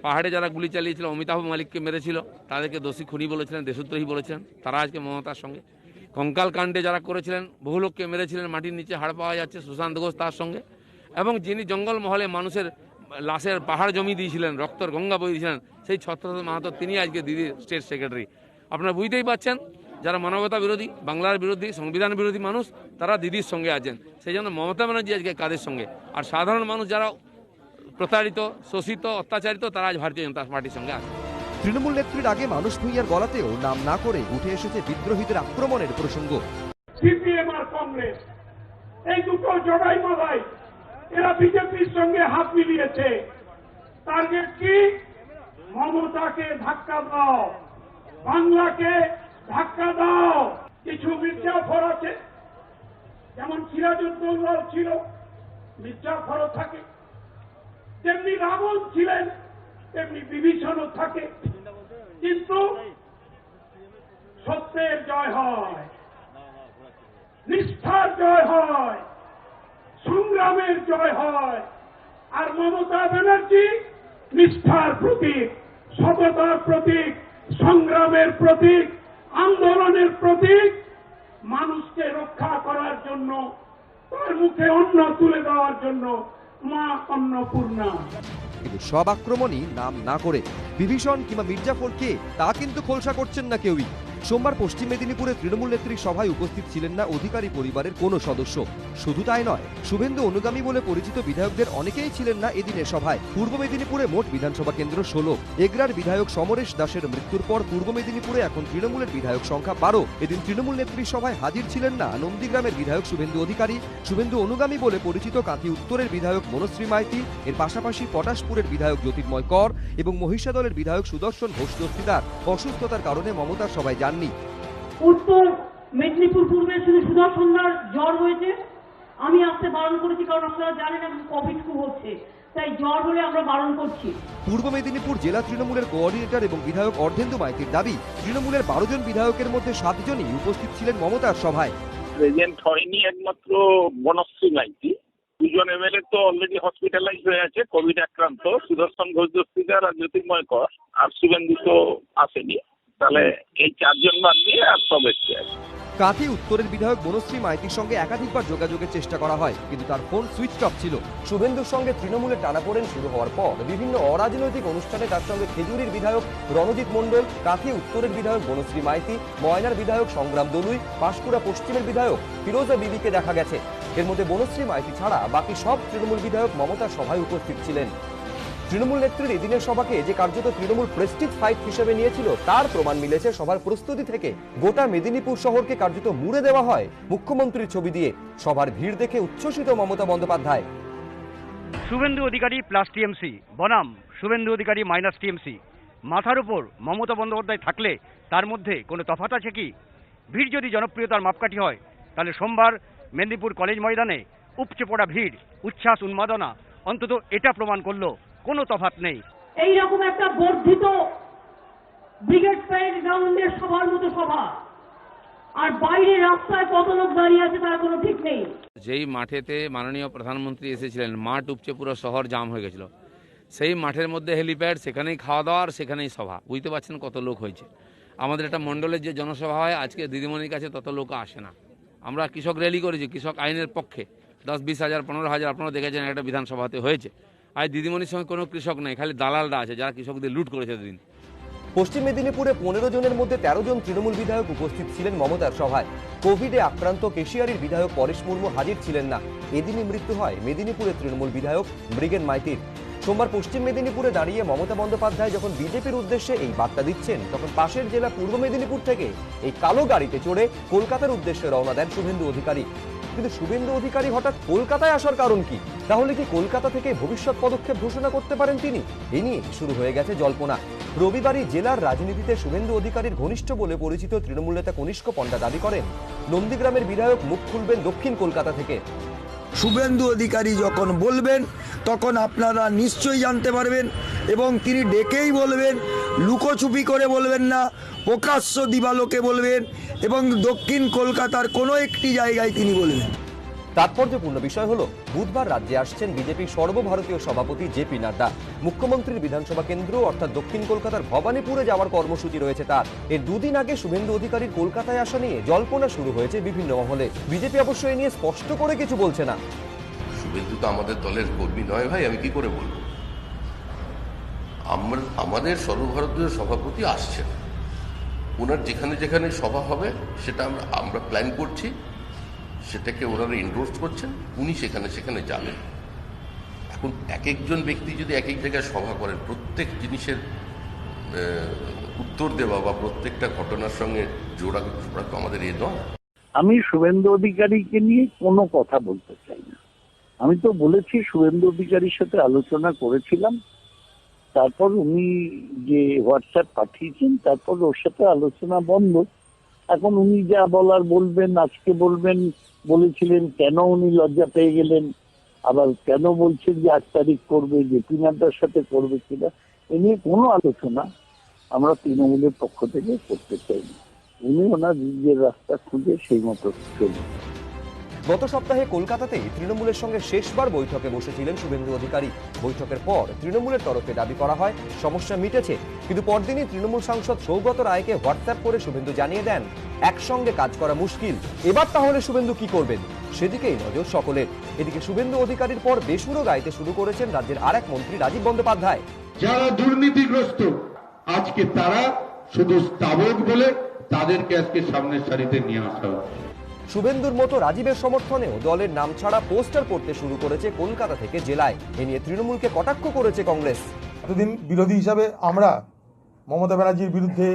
Speaker 7: পাহাড়ে যারা গুলি চালিয়েছিল, অমিতাভ মালিককে মেরেছিল, তাদেরকে দোষী খুনি বলেছিলেন, দেশদ্রোহী বলেছেন, তারা আজকে মমতার সঙ্গে। কঙ্কাল কাণ্ডে যারা করেছিলেন, বহু লোককে মেরেছিলেন, মাটির নিচে হাড় পাওয়া যাচ্ছে, সুশান্ত ঘোষ তার সঙ্গে। এবং যিনি জঙ্গল মহলে মানুষের লাশের পাহাড় জমি দিয়েছিলেন, রক্তর গঙ্গা বই দিয়েছিলেন, সেই ছত্রধর মাহাতো তিনি আজকে দিদির স্টেট সেক্রেটারি। আপনারা বুঝতেই পারছেন, যারা মানবতা বিরোধী, বাংলার বিরোধী, সংবিধান বিরোধী মানুষ, তারা দিদির সঙ্গে আছেন। সেই জন্য মমতা ব্যানার্জি আজকে কাদের সঙ্গে, আর সাধারণ মানুষ যারা প্রতারিত, শোষিত, অত্যাচারিত, তারা আজ ভারতীয় জনতা পার্টির সঙ্গে আছে।
Speaker 2: তৃণমূল নেত্রীর আগে মানুষ ভূঁইয়ার গলাতেও নাম না করে উঠে এসেছে বিদ্রোহীদের আক্রমণের প্রসঙ্গ।
Speaker 18: সিপিএম আর কংগ্রেস এই দুটো জড়াই মালাই, এরা বিজেপির সঙ্গে হাত মিলিয়েছে। টার্গেট কি? মমতাকে ধাক্কা দাও, বাংলাকে ধাক্কা দাও। কিছু মির্জাফর আছে, যেমন সিরাজউদ্দৌলাও ছিল, মির্জাফরও থাকে, তেমনি রাবণ ছিলেন, তেমনি বিভীষণও থাকে। কিন্তু সত্যের জয় হয়, নিষ্ঠার জয় হয়, সংগ্রামের জয় হয়। আর মমতা ব্যানার্জি নিষ্ঠার প্রতীক, সততার প্রতীক, সংগ্রামের প্রতীক, আন্দোলনের প্রতীক। মানুষকে রক্ষা করার জন্য, তার মুখে অন্ন তুলে দেওয়ার জন্য মা অন্নপূর্ণা।
Speaker 2: কিন্তু সব আক্রমণই নাম না করে বিভীষণ কিংবা মির্জাফর কে তা কিন্তু খোলসা করছেন না কেউই। সোমবার পশ্চিম মেদিনীপুরে তৃণমূল নেত্রীর সভায় উপস্থিত ছিলেন না অধিকারী পরিবারের কোনো সদস্য। শুধু তাই নয়, শুভেন্দু অনুগামী বলে পরিচিত বিধায়কদের অনেকেই ছিলেন না এদিনের সভায়। পূর্ব মেদিনীপুরে মোট বিধানসভা কেন্দ্র 16। এগরার বিধায়ক সমরেশ দাসের মৃত্যুর পর পূর্ব মেদিনীপুরে এখন তৃণমূলের বিধায়ক সংখ্যা 12। এদিন তৃণমূল নেত্রীর সভায় হাজির ছিলেন না নন্দীগ্রামের বিধায়ক শুভেন্দু অধিকারী, শুভেন্দু অনুগামী বলে পরিচিত কাঁথি উত্তরের বিধায়ক মনশ্রী মাইতি, এর পাশাপাশি পটাশপুরের বিধায়ক জ্যোতির্ময় কর এবং মহিষাদলের বিধায়ক সুদর্শন ঘোষ দস্তিদার। অসুস্থতার কারণে মমতার সভায় যাননি।
Speaker 3: উত্তর মেদিনীপুর পূর্বে শুধু সুদর্শনদার জ্বর হয়েছে, আমি আসতে বারণ করেছি, কারণ আপনারা জানেন এখন কোভিড খুব হচ্ছে, তাই জ্বর হলে আমরা বারণ করছি।
Speaker 2: পূর্ব মেদিনীপুর জেলা তৃণমূলের কোঅর্ডিনেটর এবং বিধায়ক অর্ধেন্দু মাইতির দাবি, তৃণমূলের 12 জন বিধায়কের মধ্যে 7 জনই উপস্থিত ছিলেন মমতার সভায়।
Speaker 20: প্রেজেন্ট হয়নি একমাত্র বনশ্রী মাইতি, 2 জন এমএলএ তো অলরেডি হসপিটালাইজ হয়ে আছে কোভিড আক্রান্ত, সুদর্শন ঘোষ দস্তিদার আর জ্যোতির্ময় কর, আর শুভেন্দু তো আসেনি। তাহলে এই 4 জন বাদ দিয়ে আর সব এসছে।
Speaker 2: কাঁথি উত্তরের বিধায়ক বনশ্রী মাইতির সঙ্গে একাধিকবার যোগাযোগের চেষ্টা করা হয়, কিন্তু তার ফোন সুইচ অফ ছিল। শুভেন্দুর সঙ্গে তৃণমূলের টানাপোড়েন শুরু হওয়ার পর বিভিন্ন অরাজনৈতিক অনুষ্ঠানে তার সঙ্গে খেজুরির বিধায়ক রণজিৎ মণ্ডল, কাঁথি উত্তরের বিধায়ক বনশ্রী মাইতি, ময়নার বিধায়ক সংগ্রাম দলুই, পাঁশকুড়া পশ্চিমের বিধায়ক ফিরোজা বিবিকে দেখা গেছে। এর মধ্যে বনশ্রী মাইতি ছাড়া বাকি সব তৃণমূল বিধায়ক মমতার সভায় উপস্থিত ছিলেন। তৃণমূল নেত্রীর এদিনের সভাকে যে কার্যত তৃণমূল প্রেস্টিজ ফাইট হিসেবে নিয়েছিল, তার প্রমাণ মিলেছে সভার প্রস্তুতি থেকে। গোটা মেদিনীপুর শহরকে কার্যত মুড়ে দেওয়া হয় মুখ্যমন্ত্রীর ছবি দিয়ে। সভার ভিড় দেখে উচ্ছ্বসিত মমতা বন্দ্যোপাধ্যায়।
Speaker 21: শুভেন্দু অধিকারী প্লাস টিএমসি বনাম শুভেন্দু অধিকারী মাইনাস টিএমসি, মাথার উপর মমতা বন্দ্যোপাধ্যায় থাকলে তার মধ্যে কোনো তফাৎ আছে কি? ভিড় যদি জনপ্রিয়তার মাপকাঠি হয়, তাহলে সোমবার মেদিনীপুর কলেজ ময়দানে উপচে পড়া ভিড়, উচ্ছ্বাস, উন্মাদনা অন্তত এটা প্রমাণ করলো কোনো তফাৎ নেই।
Speaker 3: এইরকম একটা বর্ধিত ব্রিগেড প্যারেড গ্রাউন্ডের সভার মতো সভা, আর বাইরে রাস্তায় কত লোক দাঁড়িয়ে আছে তার কোনো ঠিক নেই।
Speaker 7: যেই মাঠেতে মাননীয় প্রধানমন্ত্রী এসেছিলেন, মাঠ উপচে পুরো শহর জাম হয়ে গেছিল। সেই মাঠের মধ্যে হেলিপ্যাড, সেখানেই খাওয়া দাওয়া, আর সেখানেই সভা। বুঝতে পারছেন কত লোক হয়েছে। আমাদের একটা মণ্ডলের যে জনসভা হয়, আজকে দিদিমণির কাছে তত লোক আসে না। আমরা কৃষক র্যালি করেছি, কৃষক আইনের পক্ষে 10-20 হাজার 15 হাজার আপনারা দেখেছেন একটা বিধানসভাতে হয়েছে। আজ দিদিমণির সঙ্গে কোনো কৃষক নেই, খালি দালালরা আছে যারা কৃষকদের লুট করেছে দিন।
Speaker 2: পশ্চিম মেদিনীপুরে 15 জনের মধ্যে 13 জন তৃণমূল বিধায়ক উপস্থিত ছিলেন মমতার সভায়। কোভিডে আক্রান্ত কেশিয়ারির বিধায়ক পরেশ মুর্মু হাজির ছিলেন না। এদিনই মৃত্যু হয় মেদিনীপুরের তৃণমূল বিধায়ক মৃগেন মাইতির। সোমবার পশ্চিম মেদিনীপুরে দাঁড়িয়ে মমতা বন্দ্যোপাধ্যায় যখন বিজেপির উদ্দেশ্যে এই বার্তা দিচ্ছেন, তখন পাশের জেলা পূর্ব মেদিনীপুর থেকে এই কালো গাড়িতে চড়ে কলকাতার উদ্দেশ্যে রওনা দেন শুভেন্দু অধিকারী। কিন্তু শুভেন্দু অধিকারী হঠাৎ কলকাতায় আসার কারণ কি? তাহলে কি কলকাতা থেকে ভবিষ্যৎ পদক্ষেপ ঘোষণা করতে পারেন তিনি? এ নিয়ে শুরু হয়ে গেছে জল্পনা। রবিবারই জেলার রাজনীতিতে শুভেন্দু অধিকারীর ঘনিষ্ঠ বলে পরিচিত তৃণমূল নেতা কনিষ্ক পণ্ডা দাবি করেন, নন্দীগ্রামের বিধায়ক মুখ খুলবেন দক্ষিণ কলকাতা থেকে।
Speaker 19: শুভেন্দু অধিকারী যখন বলবেন তখন আপনারা নিশ্চয়ই জানতে পারবেন, এবং তিনি ডেকেই বলবেন, লুকোচুপি করে বলবেন না, প্রকাশ্য দিবালোকে বলবেন, এবং দক্ষিণ কলকাতার কোনো একটি জায়গায় তিনি বলবেন।
Speaker 2: তাৎপর্যপূর্ণ বিষয় হলো, বুধবার রাজ্যে আসছেন বিজেপির সর্বভারতীয় সভাপতি জেপি নাড্ডা। মুখ্যমন্ত্রীর বিধানসভা কেন্দ্র অর্থাৎ দক্ষিণ কলকাতার ভবানীপুরে যাওয়ার কর্মসূচি রয়েছে তার। এর 2 দিন আগে শুভেন্দু অধিকারীর কলকাতায় আসা নিয়ে জল্পনা শুরু হয়েছে বিভিন্ন মহলে। বিজেপি অবশ্য এ নিয়ে স্পষ্ট করে কিছু বলছে না।
Speaker 10: শুভেন্দু তো আমাদের দলের কর্মী নয় ভাই, আমি কি করে বলবো? আমাদের সর্বভারতীয় সভাপতি আসছেন, ওনার যেখানে যেখানে সভা হবে সেটা আমরা প্ল্যান করছি, সেটাকে ওনারা এন্ডোর্স করছেন, উনি সেখানে সেখানে যাবেন। এখন এক একজন ব্যক্তি যদি এক এক জায়গায় সভা করেন, প্রত্যেক জিনিসের উত্তর দেওয়া বা প্রত্যেকটা ঘটনার সঙ্গে জোড়া তো আমাদের এ নয়।
Speaker 9: আমি শুভেন্দু অধিকারীকে নিয়ে কোনো কথা বলতে চাই না। আমি তো বলেছি শুভেন্দু অধিকারীর সাথে আলোচনা করেছিলাম, তারপর উনি যে হোয়াটসঅ্যাপ পাঠিয়েছেন, তারপর ওর সাথে আলোচনা বন্ধ। এখন উনি যা বলার বলবেন, আজকে বলবেন, বলেছিলেন, কেন উনি লজ্জা পেয়ে গেলেন, আবার কেন বলছেন যে 8 তারিখ করবে, জেপি নাড্ডার সাথে করবে কিনা, এ নিয়ে কোনো আলোচনা আমরা তৃণমূলের পক্ষ থেকে করতে চাই না। উনি ওনার নিজের রাস্তা খুঁজে সেই মতো চলবেন।
Speaker 2: গত সপ্তাহে কলকাতাতে তৃণমূলের সঙ্গে শেষবার বৈঠকে বসেছিলেন শুভেন্দু অধিকারী। বৈঠকের পর তৃণমূলের তরফে দাবি করা হয় সমস্যা মিটেছে, কিন্তু পরদিনই তৃণমূল সাংসদ সৌগত রায়কে হোয়াটসঅ্যাপ করে শুভেন্দু জানিয়ে দেন একসঙ্গে কাজ করা মুশকিল। এবার তাহলে শুভেন্দু কি করবেন, সেদিকেই নজর সকলের। এদিকে শুভেন্দু অধিকারীর পর বেসুরো গাইতে শুরু করেছেন রাজ্যের আরেক মন্ত্রী রাজীব বন্দ্যোপাধ্যায়।
Speaker 22: যারা দুর্নীতিগ্রস্ত, আজকে তারা শুধু স্তাবক বলে
Speaker 1: তাদেরকে আজকে সামনের সারিতে নিয়ে আসা হচ্ছে।
Speaker 2: শুভেন্দুর মতো রাজীবের সমর্থনেও দলের নাম ছাড়া পোস্টার পড়তে শুরু করেছে কলকাতা থেকে জেলায়। এ নিয়ে তৃণমূলকে কটাক্ষ করেছে কংগ্রেস।
Speaker 11: এতদিন বিরোধী হিসাবে আমরা মমতা ব্যানার্জির বিরুদ্ধে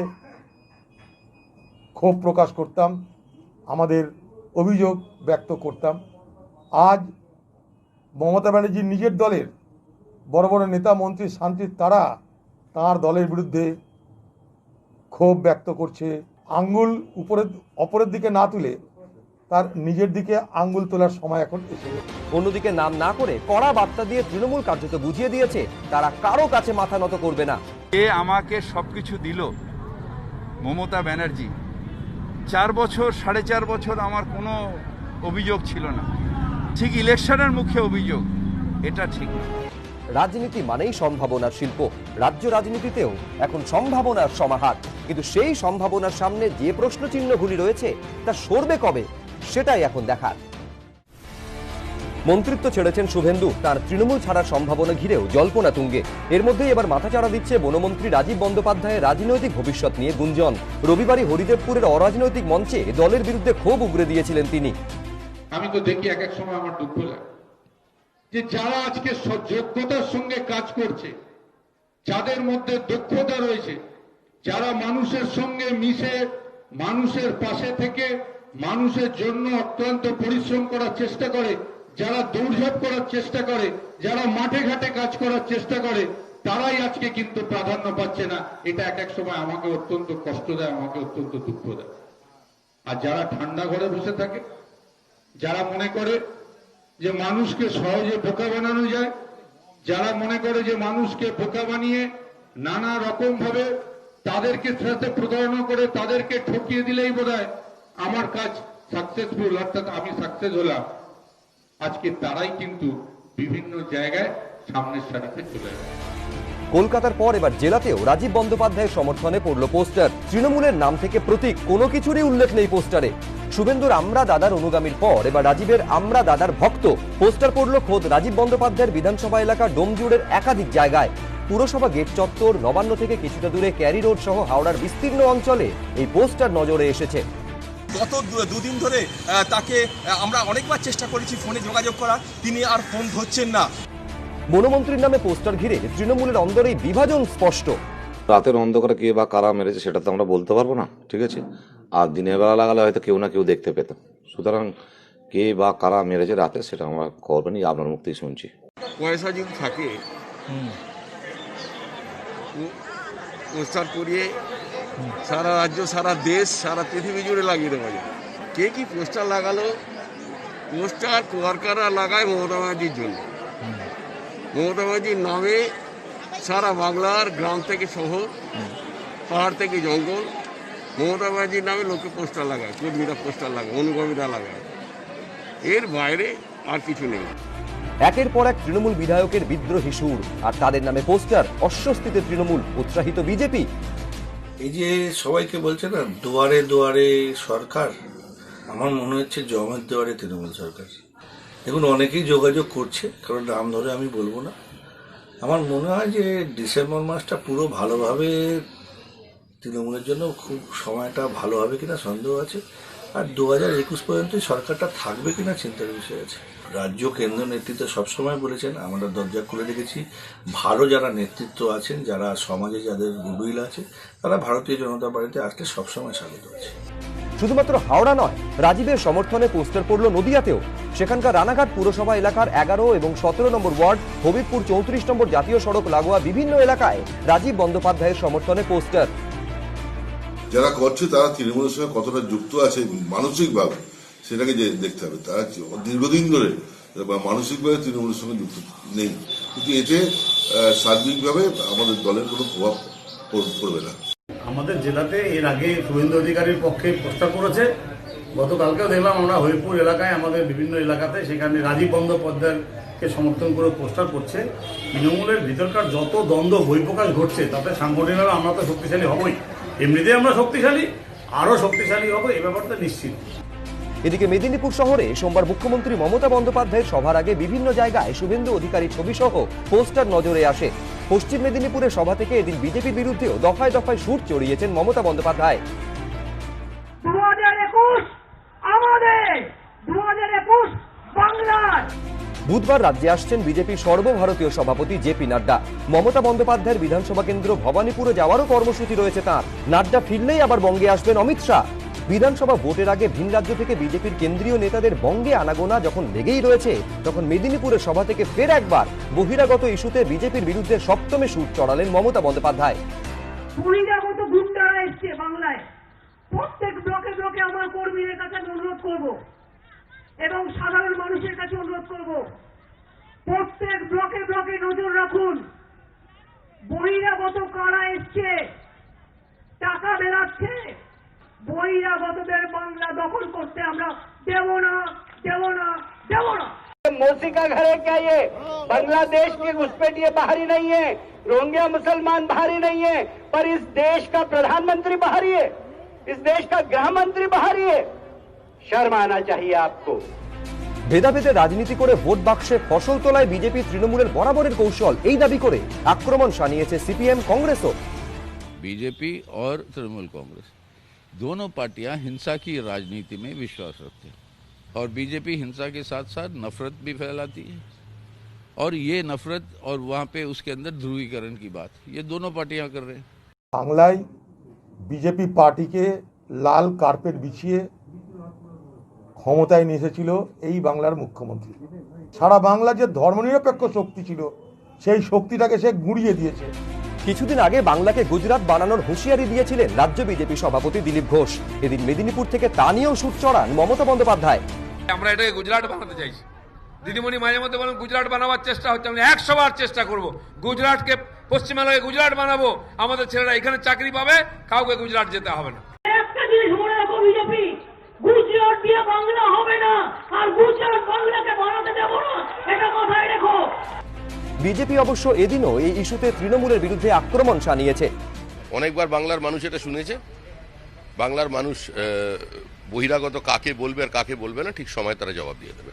Speaker 11: ক্ষোভ প্রকাশ করতাম, আমাদের অভিযোগ ব্যক্ত করতাম। আজ মমতা ব্যানার্জির নিজের দলের বড় বড় নেতা মন্ত্রী শান্তির তারা তাঁর দলের বিরুদ্ধে ক্ষোভ ব্যক্ত করছে। আঙ্গুল অপরের দিকে না তুলে তার নিজের দিকে আঙ্গুল তোলার সময় এখন এসে।
Speaker 2: অন্যদিকে নাম না করে কড়া বার্তা দিয়ে তৃণমূল কার্যত বুঝিয়ে দিয়েছে তারা কারো কাছে মাথা নত করবে না।
Speaker 22: এ আমাকে সবকিছু দিল মমতা ব্যানার্জি। 4 বছর 4.5 বছর আমার কোনো অভিযোগ ছিল না, ঠিক ইলেকশনের মুখে অভিযোগ, এটা ঠিক না।
Speaker 2: রাজনীতি মানেই সম্ভাবনার শিল্প। রাজ্য রাজনীতিতেও এখন সম্ভাবনার সমাহার, কিন্তু সেই সম্ভাবনার সামনে যে প্রশ্নচিহ্নগুলি রয়েছে তা সরবে কবে, সেটাই এখন দেখার। মন্ত্রিত্ব ছেড়েছেন শুভেন্দু, তার তৃণমূল ছাড়ার সম্ভাবনা ঘিরেও জল্পনা তুঙ্গে। এর মধ্যেই এবার মাথাচাড়া দিচ্ছে বনমন্ত্রী রাজীব বন্দ্যোপাধ্যায়ের রাজনৈতিক ভবিষ্যৎ নিয়ে গুঞ্জন। রবিবারই হরিদেবপুরের অরাজনৈতিক মঞ্চে দলের বিরুদ্ধে ক্ষোভ উগরে দিয়েছিলেন তিনি।
Speaker 1: আমি তো দেখি এক এক সময় আমার দুঃখ লাগে যে যারা আজকে যোগ্যতার সঙ্গে কাজ করছে, যাদের মধ্যে দক্ষতা রয়েছে, যারা মানুষের সঙ্গে মিশে মানুষের পাশে থেকে মানুষের জন্য অত্যন্ত পরিশ্রম করার চেষ্টা করে, যারা দৌড়ঝাঁপ করার চেষ্টা করে, যারা মাঠে ঘাটে কাজ করার চেষ্টা করে, তারাই আজকে কিন্তু প্রাধান্য পাচ্ছে না। এটা এক এক সময় আমাকে অত্যন্ত কষ্ট দেয়, আমাকে অত্যন্ত দুঃখ দেয়। আর যারা ঠান্ডা ঘরে বসে থাকে, যারা মনে করে যে মানুষকে সহজে বোকা বানানো যায়, যারা মনে করে যে মানুষকে বোকা বানিয়ে নানা রকম ভাবে তাদেরকে সাথে প্রতারণা করে তাদেরকে ঠকিয়ে দিলেই বোধহয় আমার কাজ সাকসেসফুল, অর্থাৎ আমি সাকসেস হলাম, আজকে তারাই কিন্তু বিভিন্ন জায়গায় সামনের সারিতে চলে যায়।
Speaker 2: কলকাতার পর এবার জেলাতেও রাজীব বন্দ্যোপাধ্যায়ের সমর্থনে পড়ল পোস্টার। তৃণমূলের নাম থেকে প্রতীক কোনো কিছুরই উল্লেখ নেই পোস্টারে। শুভেন্দুর আমরা দাদার অনুগামীর পর এবার রাজীবের আমরা দাদার ভক্ত পোস্টার পড়ল খোদ রাজীব বন্দ্যোপাধ্যায়ের বিধানসভা এলাকা ডোমজুড়ের একাধিক জায়গায়। পুরসভা গেট চত্বর, নবান্ন থেকে কিছুটা দূরে ক্যারি রোড সহ হাওড়ার বিস্তীর্ণ অঞ্চলে এই পোস্টার নজরে এসেছে।
Speaker 4: গত 2 দিন ধরে তাকে আমরা অনেকবার চেষ্টা করেছি ফোনে যোগাযোগ করার, তিনি আর ফোন ধরছেন না।
Speaker 2: বনমন্ত্রীর নামে পোস্টার ঘিরে তৃণমূলের অন্দরেই বিভাজন স্পষ্ট।
Speaker 23: রাতের অন্ধকারে কে বা কারা মেরেছে সেটা তো আমরা বলতে পারবো না, ঠিক আছে। আর দিনের বেলা লাগালে হয়তো কেউ না কেউ দেখতে পেত। সুতরাং কে বা কারা মেরেছে রাতে সেটা আমরা খবর পাইনি, আপনার মুখ থেকে শুনছি।
Speaker 24: পয়সা যদি থাকে পোস্টার করিয়ে সারা রাজ্য, সারা দেশ, সারা পৃথিবী জুড়ে লাগিয়ে দেওয়া যায়। কে কি পোস্টার লাগালো? পোস্টার ওয়ার্কাররা লাগায় মমতা ব্যানার্জির জন্য। মমতা ব্যানার্জির নামে সারা বাংলার গ্রাম থেকে শহর, পাহাড় থেকে জঙ্গল, মমতা ব্যানার্জির নামে লোকে পোস্টার লাগায়, কর্মীরা পোস্টার লাগায়, অনুগামীরা লাগায়। এর বাইরে আর কিছু নেই।
Speaker 2: একের পর এক তৃণমূল বিধায়কের বিদ্রোহী সুর, আর তাদের নামে পোস্টার। অস্বস্তিতে তৃণমূল, উৎসাহিত বিজেপি।
Speaker 25: এই যে সবাইকে বলছে না দুয়ারে দুয়ারে সরকার, আমার মনে হচ্ছে জমের দুয়ারে তৃণমূল সরকার। দেখুন অনেকেই যোগাযোগ করছে, কারণ নাম ধরে আমি বলবো না। আমার মনে হয় যে ডিসেম্বর মাসটা পুরো ভালোভাবে তৃণমূলের জন্য খুব সময়টা ভালো হবে কিনা সন্দেহ আছে। আর 2021 পর্যন্তই সরকারটা থাকবে কিনা চিন্তার বিষয় আছে। রাজ্য কেন্দ্র নেতৃত্ব সবসময় বলেছেন, আমরা দরজা খুলে রেখেছি। ভালো যারা নেতৃত্ব আছেন, যারা সমাজে যাদের গুডউইল আছে, তারা ভারতীয় জনতা পার্টিতে আসলে সবসময় স্বাগত আছে।
Speaker 2: শুধুমাত্র হাওড়া নয়, রাজীবের সমর্থনে পোস্টার পড়ল নদিয়াতেও। সেখানকার রানাঘাট পুরসভা এলাকার 11 এবং 17 নম্বর ওয়ার্ড, হবিবপুর 34 নম্বর জাতীয় সড়ক লাগোয়া বিভিন্ন এলাকায় রাজীব বন্দ্যোপাধ্যায়ের সমর্থনে পোস্টার।
Speaker 10: যারা করছে তারা তৃণমূলের সঙ্গে কতটা যুক্ত আছে মানসিকভাবে সেটাকে যে দেখতে হবে। তারা দীর্ঘদিন ধরে মানসিকভাবে তৃণমূলের সঙ্গে যুক্ত নেই, কিন্তু এতে সার্বিকভাবে আমাদের দলের কোনো প্রভাব পড়বে না।
Speaker 26: আমাদের জেলাতে এর আগে শুভেন্দু অধিকারীর পক্ষে পোস্টার করেছে। গতকালকেও দেখলাম আমরা হরিপুর এলাকায়, আমাদের বিভিন্ন এলাকাতে সেখানে রাজীব বন্দ্যোপাধ্যায়কে সমর্থন করে পোস্টার করছে। তৃণমূলের ভিতরকার যত দ্বন্দ্ব বহিঃপ্রকাশ ঘটছে তাতে সাংগঠনিকভাবে আমরা তো শক্তিশালী হবই, এমনিতেই আমরা শক্তিশালী, আরও শক্তিশালী হবো, এই ব্যাপারটা নিশ্চিত।
Speaker 2: এদিকে মেদিনীপুর শহরে সোমবার মুখ্যমন্ত্রী মমতা বন্দ্যোপাধ্যায়ের সভার আগে বিভিন্ন জায়গায় শুভেন্দু অধিকারীর ছবি সহ পোস্টার নজরে আসে। পশ্চিম মেদিনীপুরের সভা থেকে এদিন বিজেপির বিরুদ্ধেও দফায় দফায় সুর চড়িয়েছেন মমতা বন্দ্যোপাধ্যায়।
Speaker 3: 2021 আমাদের, 2021 বাংলার।
Speaker 2: বুধবার রাজ্যে আসছেন বিজেপি সর্বভারতীয় সভাপতি জেপি নাড্ডা। মমতা বন্দ্যোপাধ্যায়ের বিধানসভা কেন্দ্র ভবানীপুরে যাওয়ারও কর্মসূচি রয়েছে তাঁর। নাড্ডা ফিরলেই আবার বঙ্গে আসবেন অমিত শাহ। বিধানসভা ভোটের আগে ভিন রাজ্য থেকে বিজেপির কেন্দ্রীয় নেতাদের বঙ্গে আনাগোনা যখন লেগেই রয়েছে, তখন মেদিনীপুরের সভা থেকে ফের একবার বহিরাগত ইস্যুতে বিজেপির বিরুদ্ধে সপ্তমে সুর চড়ালেন মমতা বন্দ্যোপাধ্যায়।
Speaker 3: বহিরাগত গুন্ডারা এসছে বাংলায়। প্রত্যেক ব্লকে ব্লকে আমার কর্মীদের কাছে অনুরোধ করব এবং সাধারণ মানুষের কাছে অনুরোধ করব, প্রত্যেক ব্লকে ব্লকে নজর রাখুন। বহিরাগত কারা এসছে, টাকা বেরাচ্ছে। বহিরাগতদের বাংলা দখল করতে আমরা দেব না, দেব না, দেব না।
Speaker 15: मोदी का घर है क्या ये? बांग्लादेश की घुसपैठ ये बाहरी नहीं है, रोहिंग्या मुसलमान बाहरी नहीं है, पर इस देश का प्रधानमंत्री बाहरी है, इस देश का गृह मंत्री बाहरी है। शर्म आना चाहिए आपको।
Speaker 2: ভেদাভেদে রাজনীতি করে ভোট বাক্সে ফসল তোলায় বিজেপি তৃণমূলের বরাবরের কৌশল, এই দাবি করে আক্রমণ শানিয়েছে সিপিএম কংগ্রেসও।
Speaker 5: बीजेपी और तृणमूल कांग्रेस दोनों पार्टियां हिंसा की राजनीति में विश्वास रखते हैं और बीजेपी हिंसा के साथ साथ नफरत भी फैलाती है और ये नफरत और वहाँ पे उसके अंदर ध्रुवीकरण की बात ये दोनों पार्टियां कर रहे हैं।
Speaker 11: বাংলায় বিজেপি পার্টিকে লাল কার্পেট বিছিয়ে ক্ষমতায় নিয়ে এসেছিল এই বাংলার মুখ্যমন্ত্রী। সারা বাংলা যে ধর্মনিরপেক্ষ শক্তি ছিল সেই শক্তিটাকে সে গুঁড়িয়ে দিয়েছে।
Speaker 2: কিছুদিন আগে বাংলাকে গুজরাট বানানোর হুঁশিয়ারি দিয়েছিলেন রাজ্য বিজেপি সভাপতি দিলীপ ঘোষ। এদিন মেদিনীপুর থেকে তা নিয়েও সুর চড়ান মমতা বন্দ্যোপাধ্যায়।
Speaker 7: আমরা এটাকে গুজরাট বানাতে চাইছি। দিদিমণি মাঝে মধ্যে বলেন গুজরাট বানাবার চেষ্টা হচ্ছে, আমরা 100 বার চেষ্টা করব। গুজরাটকে পশ্চিমবাংলাকে গুজরাট বানাবো, আমাদের ছেলেরা এখানে চাকরি পাবে, কাউকে গুজরাট যেতে হবে না।
Speaker 3: একটা জিনিস মনে রাখো, বিজেপি গুজরাট দিয়ে বাংলা হবে না, আর গুজরাট বাংলাকে বানাতে দেব না, এটা মাথায় রেখো।
Speaker 2: বিজেপি অবশ্য এদিনও এই ইস্যুতে তৃণমূলের বিরুদ্ধে আক্রমণ শানিয়েছে।
Speaker 10: অনেকবার বাংলার মানুষ এটা শুনেছে। বাংলার মানুষ বহিরাগত কাকে বলবে আর কাকে বলবে না ঠিক সময় তারা জবাব দিয়ে দেবে।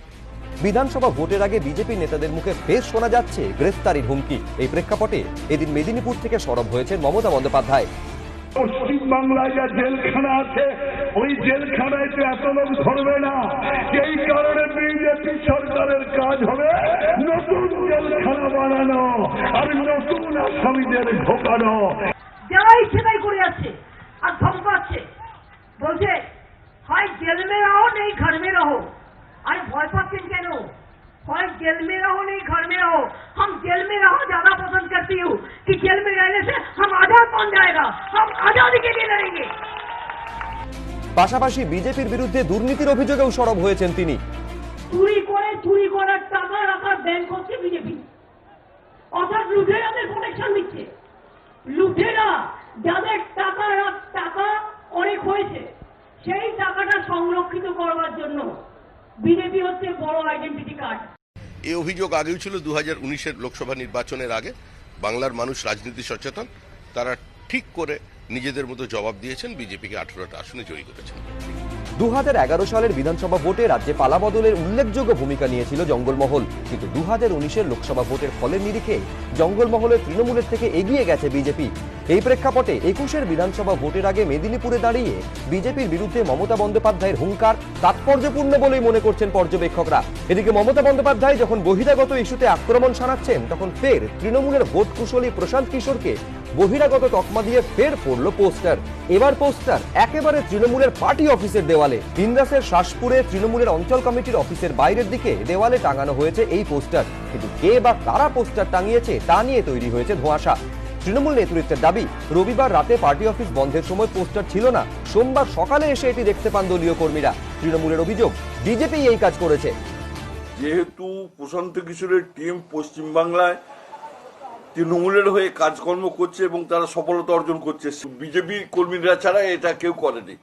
Speaker 2: বিধানসভা ভোটের আগে বিজেপি নেতাদের মুখে ফের শোনা যাচ্ছে গ্রেফতারির হুমকি। এই প্রেক্ষাপটে এদিন মেদিনীপুর থেকে সরব হয়েছেন মমতা বন্দ্যোপাধ্যায়।
Speaker 6: পশ্চিম বাংলায় যা জেলখানা আছে ওই জেলখানায় তো এত লোক ধরবে না, এই কারণে বিজেপি সরকারের কাজ হবে নতুন জেলখানা বানানো আর নতুন আসামিদের ঢোকানো।
Speaker 3: যাই সেটাই করে যাচ্ছে আর ধমকাচ্ছে, বলছে হয় জেল মে রহো নেই ঘর মে রহো। আরে ভয় পাচ্ছেন কেন? হয় जेल में रहो नहीं घर में रहो। हम जेल में रहो ज्यादा पसंद करती हूँ कि जेल में रहने से हम आजाद बन जाएगा, हम आजादी के लिए लड़ेंगे।
Speaker 2: পাশাপাশি বিজেপির বিরুদ্ধে দুর্নীতির অভিযোগেও সরব হয়েছেন তিনি।
Speaker 3: চুরি করার টাকা রাখার ব্যাংক হচ্ছে বিজেপি, অর্থাৎ লুটেরাদের প্রোটেকশন দিচ্ছে। লুটেরা যাদের টাকা অনেক হয়েছে সেই টাকাটা সংরক্ষিত করবার জন্য বিজেপি হচ্ছে বড় আইডেন্টিটি কার্ড।
Speaker 10: এই অভিযোগ আগেও ছিল 2019-এর লোকসভা নির্বাচনের আগে। বাংলার মানুষ রাজনীতি সচেতন, তারা ঠিক করে নিজেদের মতো জবাব দিয়েছেন, বিজেপিকে 18টা আসনে জয়ী করেছেন।
Speaker 2: 2011 সালের বিধানসভা ভোটে রাজ্যে পালাবদলের উল্লেখযোগ্য ভূমিকা নিয়েছিল জঙ্গলমহল, কিন্তু 2019-এর লোকসভা ভোটের ফলের নিরিখে জঙ্গলমহলের তৃণমূলের থেকে এগিয়ে গেছে বিজেপি। এই প্রেক্ষাপটে 21-এর বিধানসভা ভোটের আগে মেদিনীপুরে দাঁড়িয়ে বিজেপির বিরুদ্ধে মমতা বন্দ্যোপাধ্যায়ের হুঙ্কার তাৎপর্যপূর্ণ বলেই মনে করছেন পর্যবেক্ষকরা। এদিকে মমতা বন্দ্যোপাধ্যায় যখন বহিরাগত ইস্যুতে আক্রমণ শানাচ্ছেন, তখন ফের তৃণমূলের ভোট কুশলী প্রশান্ত কিশোরকে বহিরাগত তকমা দিয়ে ফের পড়ল পোস্টার। এবার পোস্টার একেবারে তৃণমূলের পার্টি অফিসের দেওয়ালে। ইন্দ্রাসের শাসপুরে তৃণমূলের অঞ্চল কমিটির অফিসের বাইরের দিকে দেওয়ালে টাঙানো হয়েছে এই পোস্টার, কিন্তু কে বা কারা পোস্টার টাঙিয়েছে তা নিয়ে তৈরি হয়েছে ধোঁয়াশা। তৃণমূল নেতৃত্বের দাবি, রবিবার রাতে পার্টি অফিস বন্ধের সময় পোস্টার ছিল না, সোমবার সকালে এসে এটি দেখতে পান দলীয় কর্মীরা। তৃণমূলের অভিযোগ, বিজেপি এই কাজ করেছে।
Speaker 8: যেহেতু প্রশান্ত কিশোরের টিম পশ্চিমবাংলায় তৃণমূলের হয়ে কাজকর্ম করছে এবং তারা সফলতা অর্জন করছে, বিজেপি কর্মীরা ছাড়া এটা কেউ করেনি,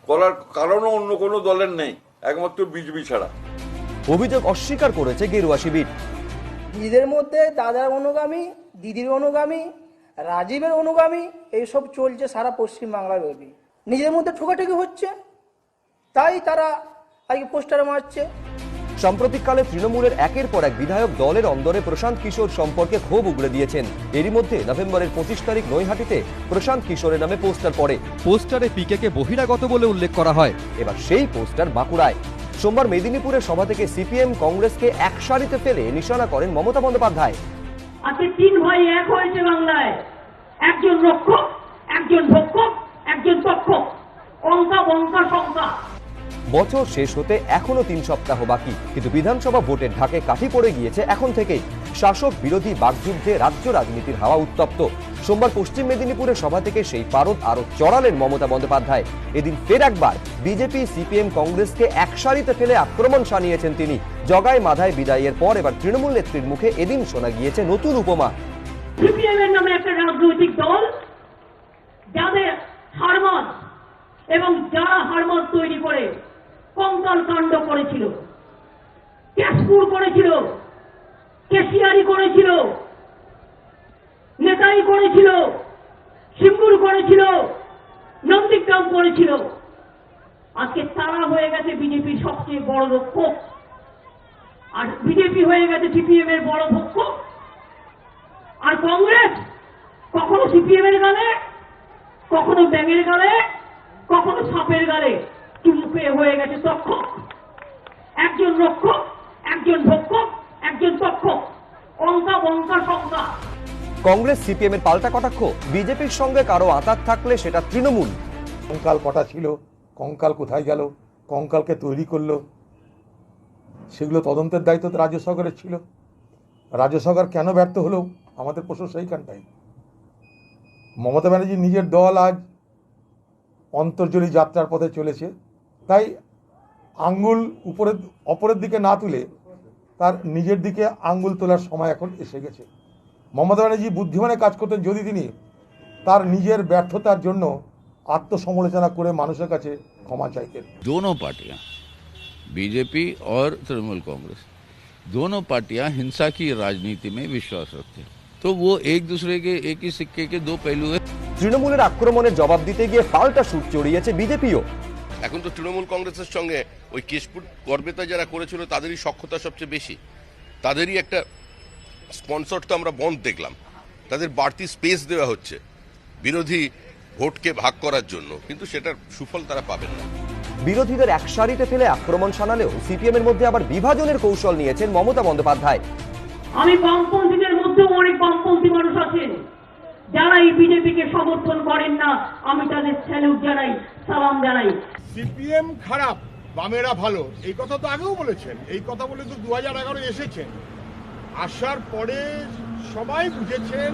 Speaker 8: করার কারণও অন্য কোনো দলের নেই, একমাত্র বিজেপি ছাড়া।
Speaker 2: অভিযোগ অস্বীকার করেছে গেরুয়া শিবির।
Speaker 12: নিজেদের মধ্যে দাদার অনুগামী, দিদির অনুগামী, রাজীবের অনুগামী এইসব চলছে সারা পশ্চিমবাংলার ব্যাপী। নিজেদের মধ্যে ঠোকাঠুকি হচ্ছে, তাই তারা আজকে পোস্টারে মারছে।
Speaker 2: সাম্প্রতিককালে তৃণমূলের একের পর এক বিধায়ক দলের অন্দরে প্রশান্ত কিশোর সম্পর্কে ক্ষোভ উগড়ে দিয়েছেন। এরই মধ্যে নভেম্বরের 25 তারিখ নৈহাটিতে প্রশান্ত কিশোরের নামে পোস্টার পড়ে। পোস্টারে পিকেকে বহিরাগত বলে উল্লেখ করা হয়। এবার সেই পোস্টার বাঁকুড়ায়। সোমবার মেদিনীপুরের সভা থেকে সিপিএম কংগ্রেসকে এক সারিতে ফেলে নিশানা করেন মমতা বন্দ্যোপাধ্যায়।
Speaker 3: আজকে 3 ভাই এক হয়েছে বাংলায়, একজন রক্ষক, একজন ভক্ষক, একজন তক্ষক, অঙ্কা বঙ্কা শঙ্কা।
Speaker 2: বছর শেষ হতে এখনো 3 সপ্তাহ বাকি, কিন্তু বিধানসভা ভোটের ঢাকে কাঠি পড়ে গিয়েছে এখন থেকেই। শাসক বিরোধী বাকযুদ্ধে রাজ্য রাজনীতির হাওয়া উত্তপ্ত। সোমবার পশ্চিম মেদিনীপুরের সভা থেকে সেই পারদ আরো চড়ালেন মমতা বন্দ্যোপাধ্যায়। এদিন ফের একবার বিজেপি সিপিএম কংগ্রেসকে এক সারিতে ফেলে আক্রমণ শানিয়েছেন তিনি। জগায় মাধায় বিদায়ের পর এবার তৃণমূল নেত্রীর মুখে এদিন শোনা গিয়েছে নতুন উপমা।
Speaker 3: সিপিএম এর নামে একটা রাজনৈতিক দল, যাদের হারমাদ এবং যারা হারমাদ তৈরি করে কঙ্কাল কাণ্ড করেছিল, ক্যাশপুর করেছিল, কেশিয়ারি করেছিল, নেতাই করেছিল, সিঙ্গুর করেছিল, নন্দীগ্রাম করেছিল। আজকে তারা হয়ে গেছে বিজেপির সবচেয়ে বড় রক্ষক, আর বিজেপি হয়ে গেছে সিপিএম এর বড় ভক্ষক। আর কংগ্রেস কখনো সিপিএম এর গালে, কখনো ব্যাঙের গালে, কখনো সাপের গালে চুমুকে হয়ে গেছে তক্ষক। একজন রক্ষক, একজন ভক্ষক, একজন তক্ষক, অঙ্কা বঙ্কা শঙ্কা।
Speaker 2: কংগ্রেস সিপিএম এর পাল্টা কটাক্ষ, বিজেপির সঙ্গে কারো আঁতাত থাকলে সেটা তৃণমূল।
Speaker 11: কঙ্কাল কটা ছিল, কঙ্কাল কোথায় গেল, কঙ্কালকে তৈরি করলো, সেগুলো তদন্তের দায়িত্ব তো রাজ্য সরকারের ছিল। রাজ্য সরকার কেন ব্যর্থ হলো আমাদের প্রশ্ন সেইখানটাই। মমতা ব্যানার্জি নিজের দল আজ অন্তর্জনী যাত্রার পথে চলেছে, তাই আঙ্গুল অপরের দিকে না তুলে তার নিজের দিকে আঙ্গুল তোলার সময় এখন এসে গেছে। মমতা ব্যানার্জি বুদ্ধিমানে কাজ করতেন যদি তিনি তার নিজের ব্যর্থতার জন্য आत्मसमालोचना করে মানুষের কাছে ক্ষমা চাইতেন।
Speaker 5: दोनों पार्टियां बीजेपी और तृणमूल कांग्रेस दोनों पार्टियां हिंसा की राजनीति में विश्वास रखते हैं, तो वो एक दूसरे के एक ही सिक्के के दो पहलू है।
Speaker 2: তৃণমূলের আক্রমণের জবাব দিতে গিয়ে পাল্টা সুর চড়িয়েছে বিজেপিও।
Speaker 10: এখন তো তৃণমূল কংগ্রেসের সঙ্গে ওই কেশপুর গড়বেতা যারা করেছিল তাদেরই সখ্যতা সবচেয়ে বেশি, তাদেরই একটা স্পন্সর তো আমরা বন্ধ দেখলাম, তাদের বাড়তি স্পেস দেওয়া হচ্ছে বিরোধী ভোটকে ভাগ করার জন্য, কিন্তু সেটার সুফল তারা পাবেন না।
Speaker 2: বিরোধীদের এক সারিতে ফেলে আক্রমণ শানালেও সিপিএম এর মধ্যে আবার বিভাজনের কৌশল নিয়েছেন মমতা বন্দ্যোপাধ্যায়।
Speaker 3: আমি বামপন্থীদের মধ্যেও অনেক বামপন্থী মানুষ আছেন যারা এই বিজেপিকে সমর্থন করেন না, আমি তাদের স্যালুট জানাই, সালাম জানাই।
Speaker 13: সিপিএম খারাপ, বামেরা ভালো, এই কথা তো আগেও বলেছেন। এই কথা বলে তো 2011 এসেছেন, আসার পরে সবাই বুঝেছেন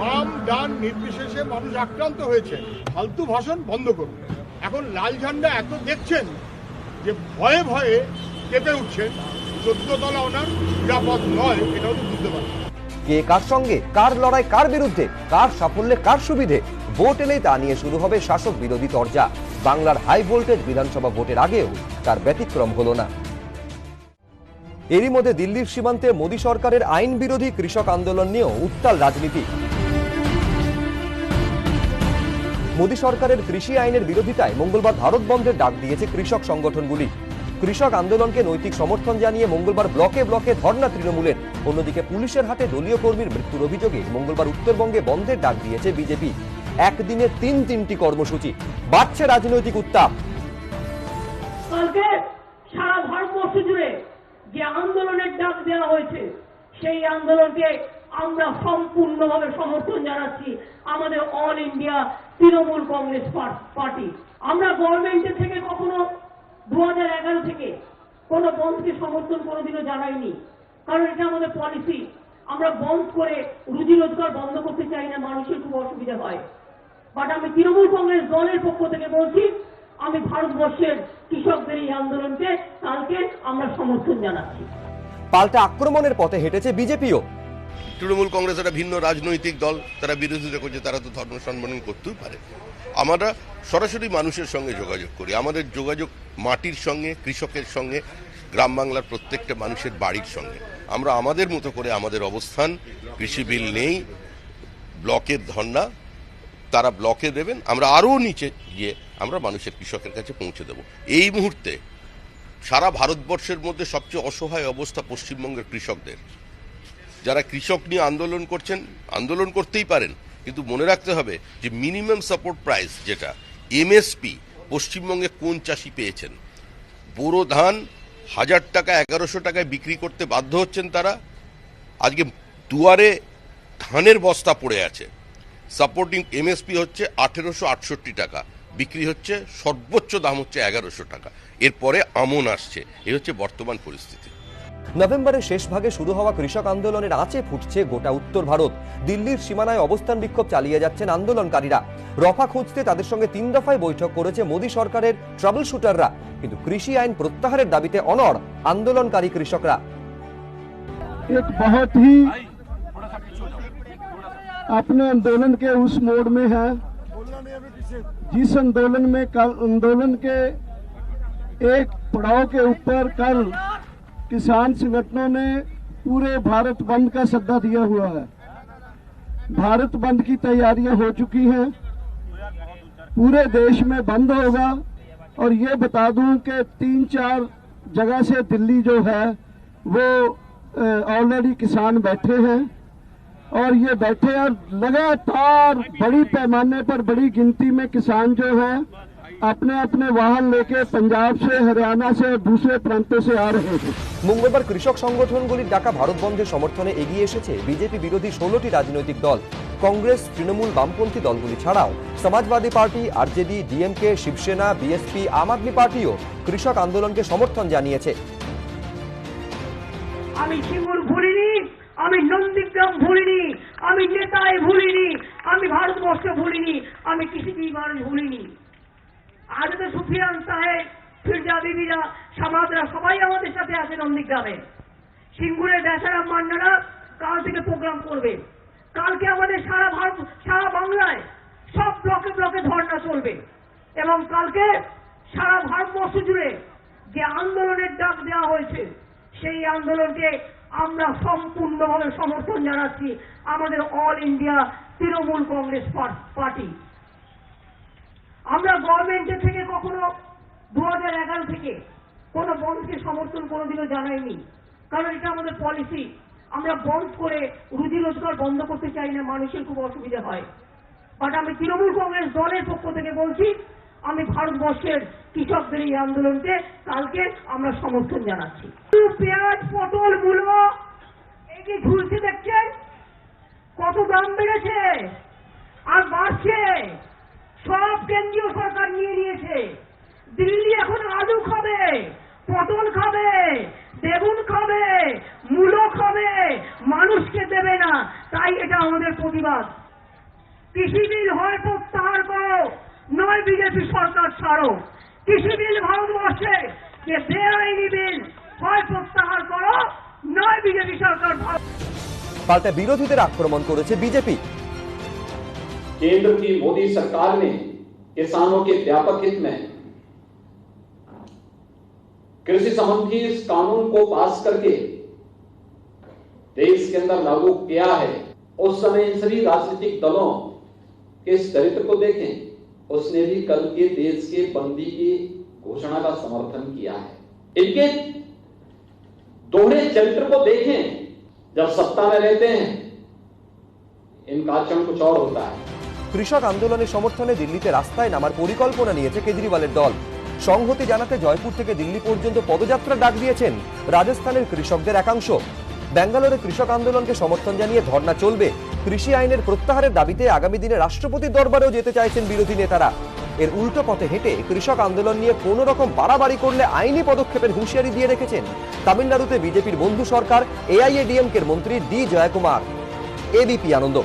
Speaker 13: বাম ডান নির্বিশেষে মানুষ আক্রান্ত হয়েছে। ফালতু ভাষণ বন্ধ করুন। এখন লাল ঝান্ডা এত দেখছেন যে ভয়ে ভয়ে কেঁপে উঠছেন, 14 তলা ওনার নিরাপদ নয়, এটাও তো বুঝতে পারছেন।
Speaker 2: কে কার সঙ্গে, কার লড়াই কার বিরুদ্ধে, কার সাফল্যে কার সুবিধে, ভোট এলেই তা নিয়ে শুরু হবে শাসক বিরোধী তরজা। বাংলার হাই ভোল্টেজ বিধানসভা ভোটের আগেও তার ব্যতিক্রম হলো না। এরই মধ্যে দিল্লির সীমান্তে মোদী সরকারের আইন বিরোধী কৃষক আন্দোলন নিয়েও উত্তাল রাজনীতি। মোদী সরকারের কৃষি আইনের বিরোধিতায় মঙ্গলবার ভারত বন্ধের ডাক দিয়েছে কৃষক সংগঠনগুলি। কৃষক আন্দোলনকে নৈতিক সমর্থন জানিয়ে মঙ্গলবার ব্লকে ব্লকে ধর্ণা তৃণমূলের। অন্যদিকে পুলিশের হাতে দলীয় কর্মীর মৃত্যুর অভিযোগে মঙ্গলবার উত্তরবঙ্গে বন্ধের ডাক দিয়েছে বিজেপি। একদিনে 3টি কর্মসূচি, বাড়ছে রাজনৈতিক উত্তাপ।
Speaker 3: কালকে সারা ভারতবর্ষ জুড়ে যে আন্দোলনের ডাক দেওয়া হয়েছে, সেই আন্দোলনকে আমরা সম্পূর্ণভাবে সমর্থন জানাচ্ছি। আমাদের all India Trinamool Congress party, আমরা গভর্নমেন্টের থেকে কখনো 2011 থেকে কোনো বন্ধকে সমর্থন কোনোদিনও জানাইনি, কারণ এটা আমাদের পলিসি। আমরা বন্ধ করে রুজি রোজগার বন্ধ করতে চাই না, মানুষের খুব অসুবিধা হয়। বাট আমি তৃণমূল কংগ্রেস দলের পক্ষ থেকে বলছি, আমি ভারতবর্ষের কৃষকদের এই আন্দোলনকে কালকে আমরা সমর্থন জানাচ্ছি।
Speaker 2: পাল্টা আক্রমণের পথে হেঁটেছে বিজেপিও।
Speaker 10: তৃণমূল কংগ্রেস একটা ভিন্ন রাজনৈতিক দল, তারা বিরোধিতা করছে, তারা তো ধর্ম সম্মান করতেই পারে। আমরা সরাসরি মানুষের সঙ্গে যোগাযোগ করি, আমাদের যোগাযোগ মাটির সঙ্গে, কৃষকের সঙ্গে, গ্রাম বাংলার প্রত্যেকটা মানুষের বাড়ির সঙ্গে। আমরা আমাদের মতো করে আমাদের অবস্থান, কৃষি বিল নেই, ব্লকের ধর্ণা তারা ব্লকে দেবেন, আমরা আরও নিচে গিয়ে আমরা মানুষের কৃষকের কাছে পৌঁছে দেব। এই মুহূর্তে সারা ভারতবর্ষের মধ্যে সবচেয়ে অসহায় অবস্থা পশ্চিমবঙ্গের কৃষকদের। যারা কৃষক নিয়ে আন্দোলন করছেন, আন্দোলন করতেই পারেন, কিন্তু মনে রাখতে হবে যে মিনিমাম সাপোর্ট প্রাইস যেটা এমএসপি পশ্চিমবঙ্গে কোন চাষি পেয়েছেন। বোরো ধান 1000 টাকা 1100 টাকায় বিক্রি করতে বাধ্য হচ্ছেন তারা। আজকে দুয়ারে ধানের বস্তা পড়ে আছে, সাপোর্টিং এমএসপি হচ্ছে 1868 টাকা, বিক্রি হচ্ছে সর্বোচ্চ দাম হচ্ছে 1100 টাকা। এরপরে আমন আসছে। এই হচ্ছে বর্তমান পরিস্থিতি।
Speaker 2: নভেম্বরের শেষ ভাগে শুরু হওয়া কৃষক আন্দোলনের আঁচে ফুটছে গোটা উত্তর ভারত। দিল্লির সীমানায় অবস্থান বিক্ষোভ চালিয়ে যাচ্ছেন আন্দোলনকারীরা। রফা খুঁজতে তাদের সঙ্গে 3 দফায় বৈঠক করেছে মোদী সরকারের ট্রাবল শুটাররা, কিন্তু কৃষি আইন প্রত্যাহারের দাবিতে অনড় আন্দোলনকারী কৃষকরা।
Speaker 14: एक बहुत ही अपने आंदोलन के उस मोड़ में है जिस आंदोलन के एक पड़ाव के ऊपर कल किसान संगठनों ने पूरे भारत बंद का सद्दा दिया हुआ है। भारत बंद की तैयारियां हो चुकी हैं, पूरे देश में बंद होगा। और ये बता दूं कि 3-4 जगह से दिल्ली जो है वो ऑलरेडी किसान बैठे हैं, और ये बैठे और लगातार बड़ी पैमाने पर बड़ी गिनती में किसान जो हैं अपने अपने वाहन लेके पंजाब से, हरियाणा से और दूसरे प्रांतों से आ रहे थे।
Speaker 2: মঙ্গলবার কৃষক সংগঠনগুলির ডাকা ভারত বন্ধের সমর্থনে এগিয়ে এসেছে বিজেপি বিরোধী 16টি রাজনৈতিক দল। কংগ্রেস, তৃণমূল, বামপন্থী দলগুলি ছাড়াও Samajwadi Party, RJD, DMK, Shiv Sena, BSP, Aam Aadmi পার্টিও কৃষক আন্দোলনকে সমর্থন জানিয়েছে।
Speaker 3: আমি সিঙ্গুর ভুলিনি, আমি নন্দীগ্রাম ভুলিনি, আমি নেতায় ভুলিনি, আমি ভারতবর্ষ ভুলিনি, আমি কৃষিজীবী মানুষ ভুলিনি। আজ তো সুফিয়ান সাহেব, ফিরজা বিবিরা, সমাজরা সবাই আমাদের সাথে আছে নন্দীগ্রামে। সিঙ্গুরের বেচারা মান্নারা কাল থেকে প্রোগ্রাম করবে। কালকে আমাদের সারা ভারত, সারা বাংলায় সব ব্লকে ব্লকে ধর্ণা চলবে, এবং কালকে সারা ভারতবর্ষ জুড়ে যে আন্দোলনের ডাক দেওয়া হয়েছে সেই আন্দোলনকে আমরা সম্পূর্ণভাবে সমর্থন জানাচ্ছি। আমাদের all India Trinamool Congress party, আমরা গভর্নমেন্টের থেকে কখনো 2011 থেকে কোনো বন্ধকে সমর্থন কোনোদিনও জানাইনি, কারণ এটা আমাদের পলিসি। আমরা বন্ধ করে রুজি রোজগার বন্ধ করতে চাই না, মানুষের খুব অসুবিধা হয়। বাট আমি তৃণমূল কংগ্রেস দলের পক্ষ থেকে বলছি, আমি ভারতবর্ষের কৃষকদের এই আন্দোলনকে কালকে আমরা সমর্থন জানাচ্ছি। পেঁয়াজ, পটল, মূলো এই যে ঝুলছে দেখছেন, কত দাম বেড়েছে আর বাড়ছে। সব কেন্দ্রীয় সরকার নিয়ে নিয়েছে। দিল্লি এখন আলু খাবে, পটল খাবে, বেগুন খাবে, মূলো খাবে, মানুষকে দেবে না। তাই এটা আমাদের প্রতিবাদ। কৃষি বিল হয় প্রত্যাহার করো, নয় বিজেপি সরকার ছাড়ো। কৃষি বিল ভারতবর্ষে যে বেআইনি বিল, হয় প্রত্যাহার করো, নয় বিজেপি সরকার।
Speaker 2: পাল্টা বিরোধীদের আক্রমণ করেছে বিজেপি।
Speaker 16: केंद्र की मोदी सरकार ने किसानों के व्यापक हित में कृषि संबंधी इस कानून को पास करके देश के अंदर लागू किया है। उस समय इन सभी राजनीतिक दलों के इस चरित्र को देखें, उसने भी कल के देश के बंदी की घोषणा का समर्थन किया है। इनके दोहरे चरित्र को देखें, जब सत्ता में रहते हैं इनका आचरण कुछ और होता है।
Speaker 2: কৃষক আন্দোলনের সমর্থনে দিল্লিতে রাস্তায় নামার পরিকল্পনা নিয়েছে কেজরিওয়ালের দল। সংহতি জানাতে জয়পুর থেকে দিল্লি পর্যন্ত পদযাত্রার ডাক দিয়েছেন রাজস্থানের কৃষকদের একাংশ। ব্যাঙ্গালোরে কৃষক আন্দোলনকে সমর্থন জানিয়ে ধর্ণা চলবে। কৃষি আইনের প্রত্যাহারের দাবিতে আগামী দিনে রাষ্ট্রপতির দরবারেও যেতে চাইছেন বিরোধী নেতারা। এর উল্টো পথে হেঁটে কৃষক আন্দোলন নিয়ে কোনো রকম বাড়াবাড়ি করলে আইনি পদক্ষেপের হুঁশিয়ারি দিয়ে রেখেছেন তামিলনাড়ুতে বিজেপির বন্ধু সরকার এআইএডিএমকের মন্ত্রী ডি জয়কুমার। এবিপি আনন্দ।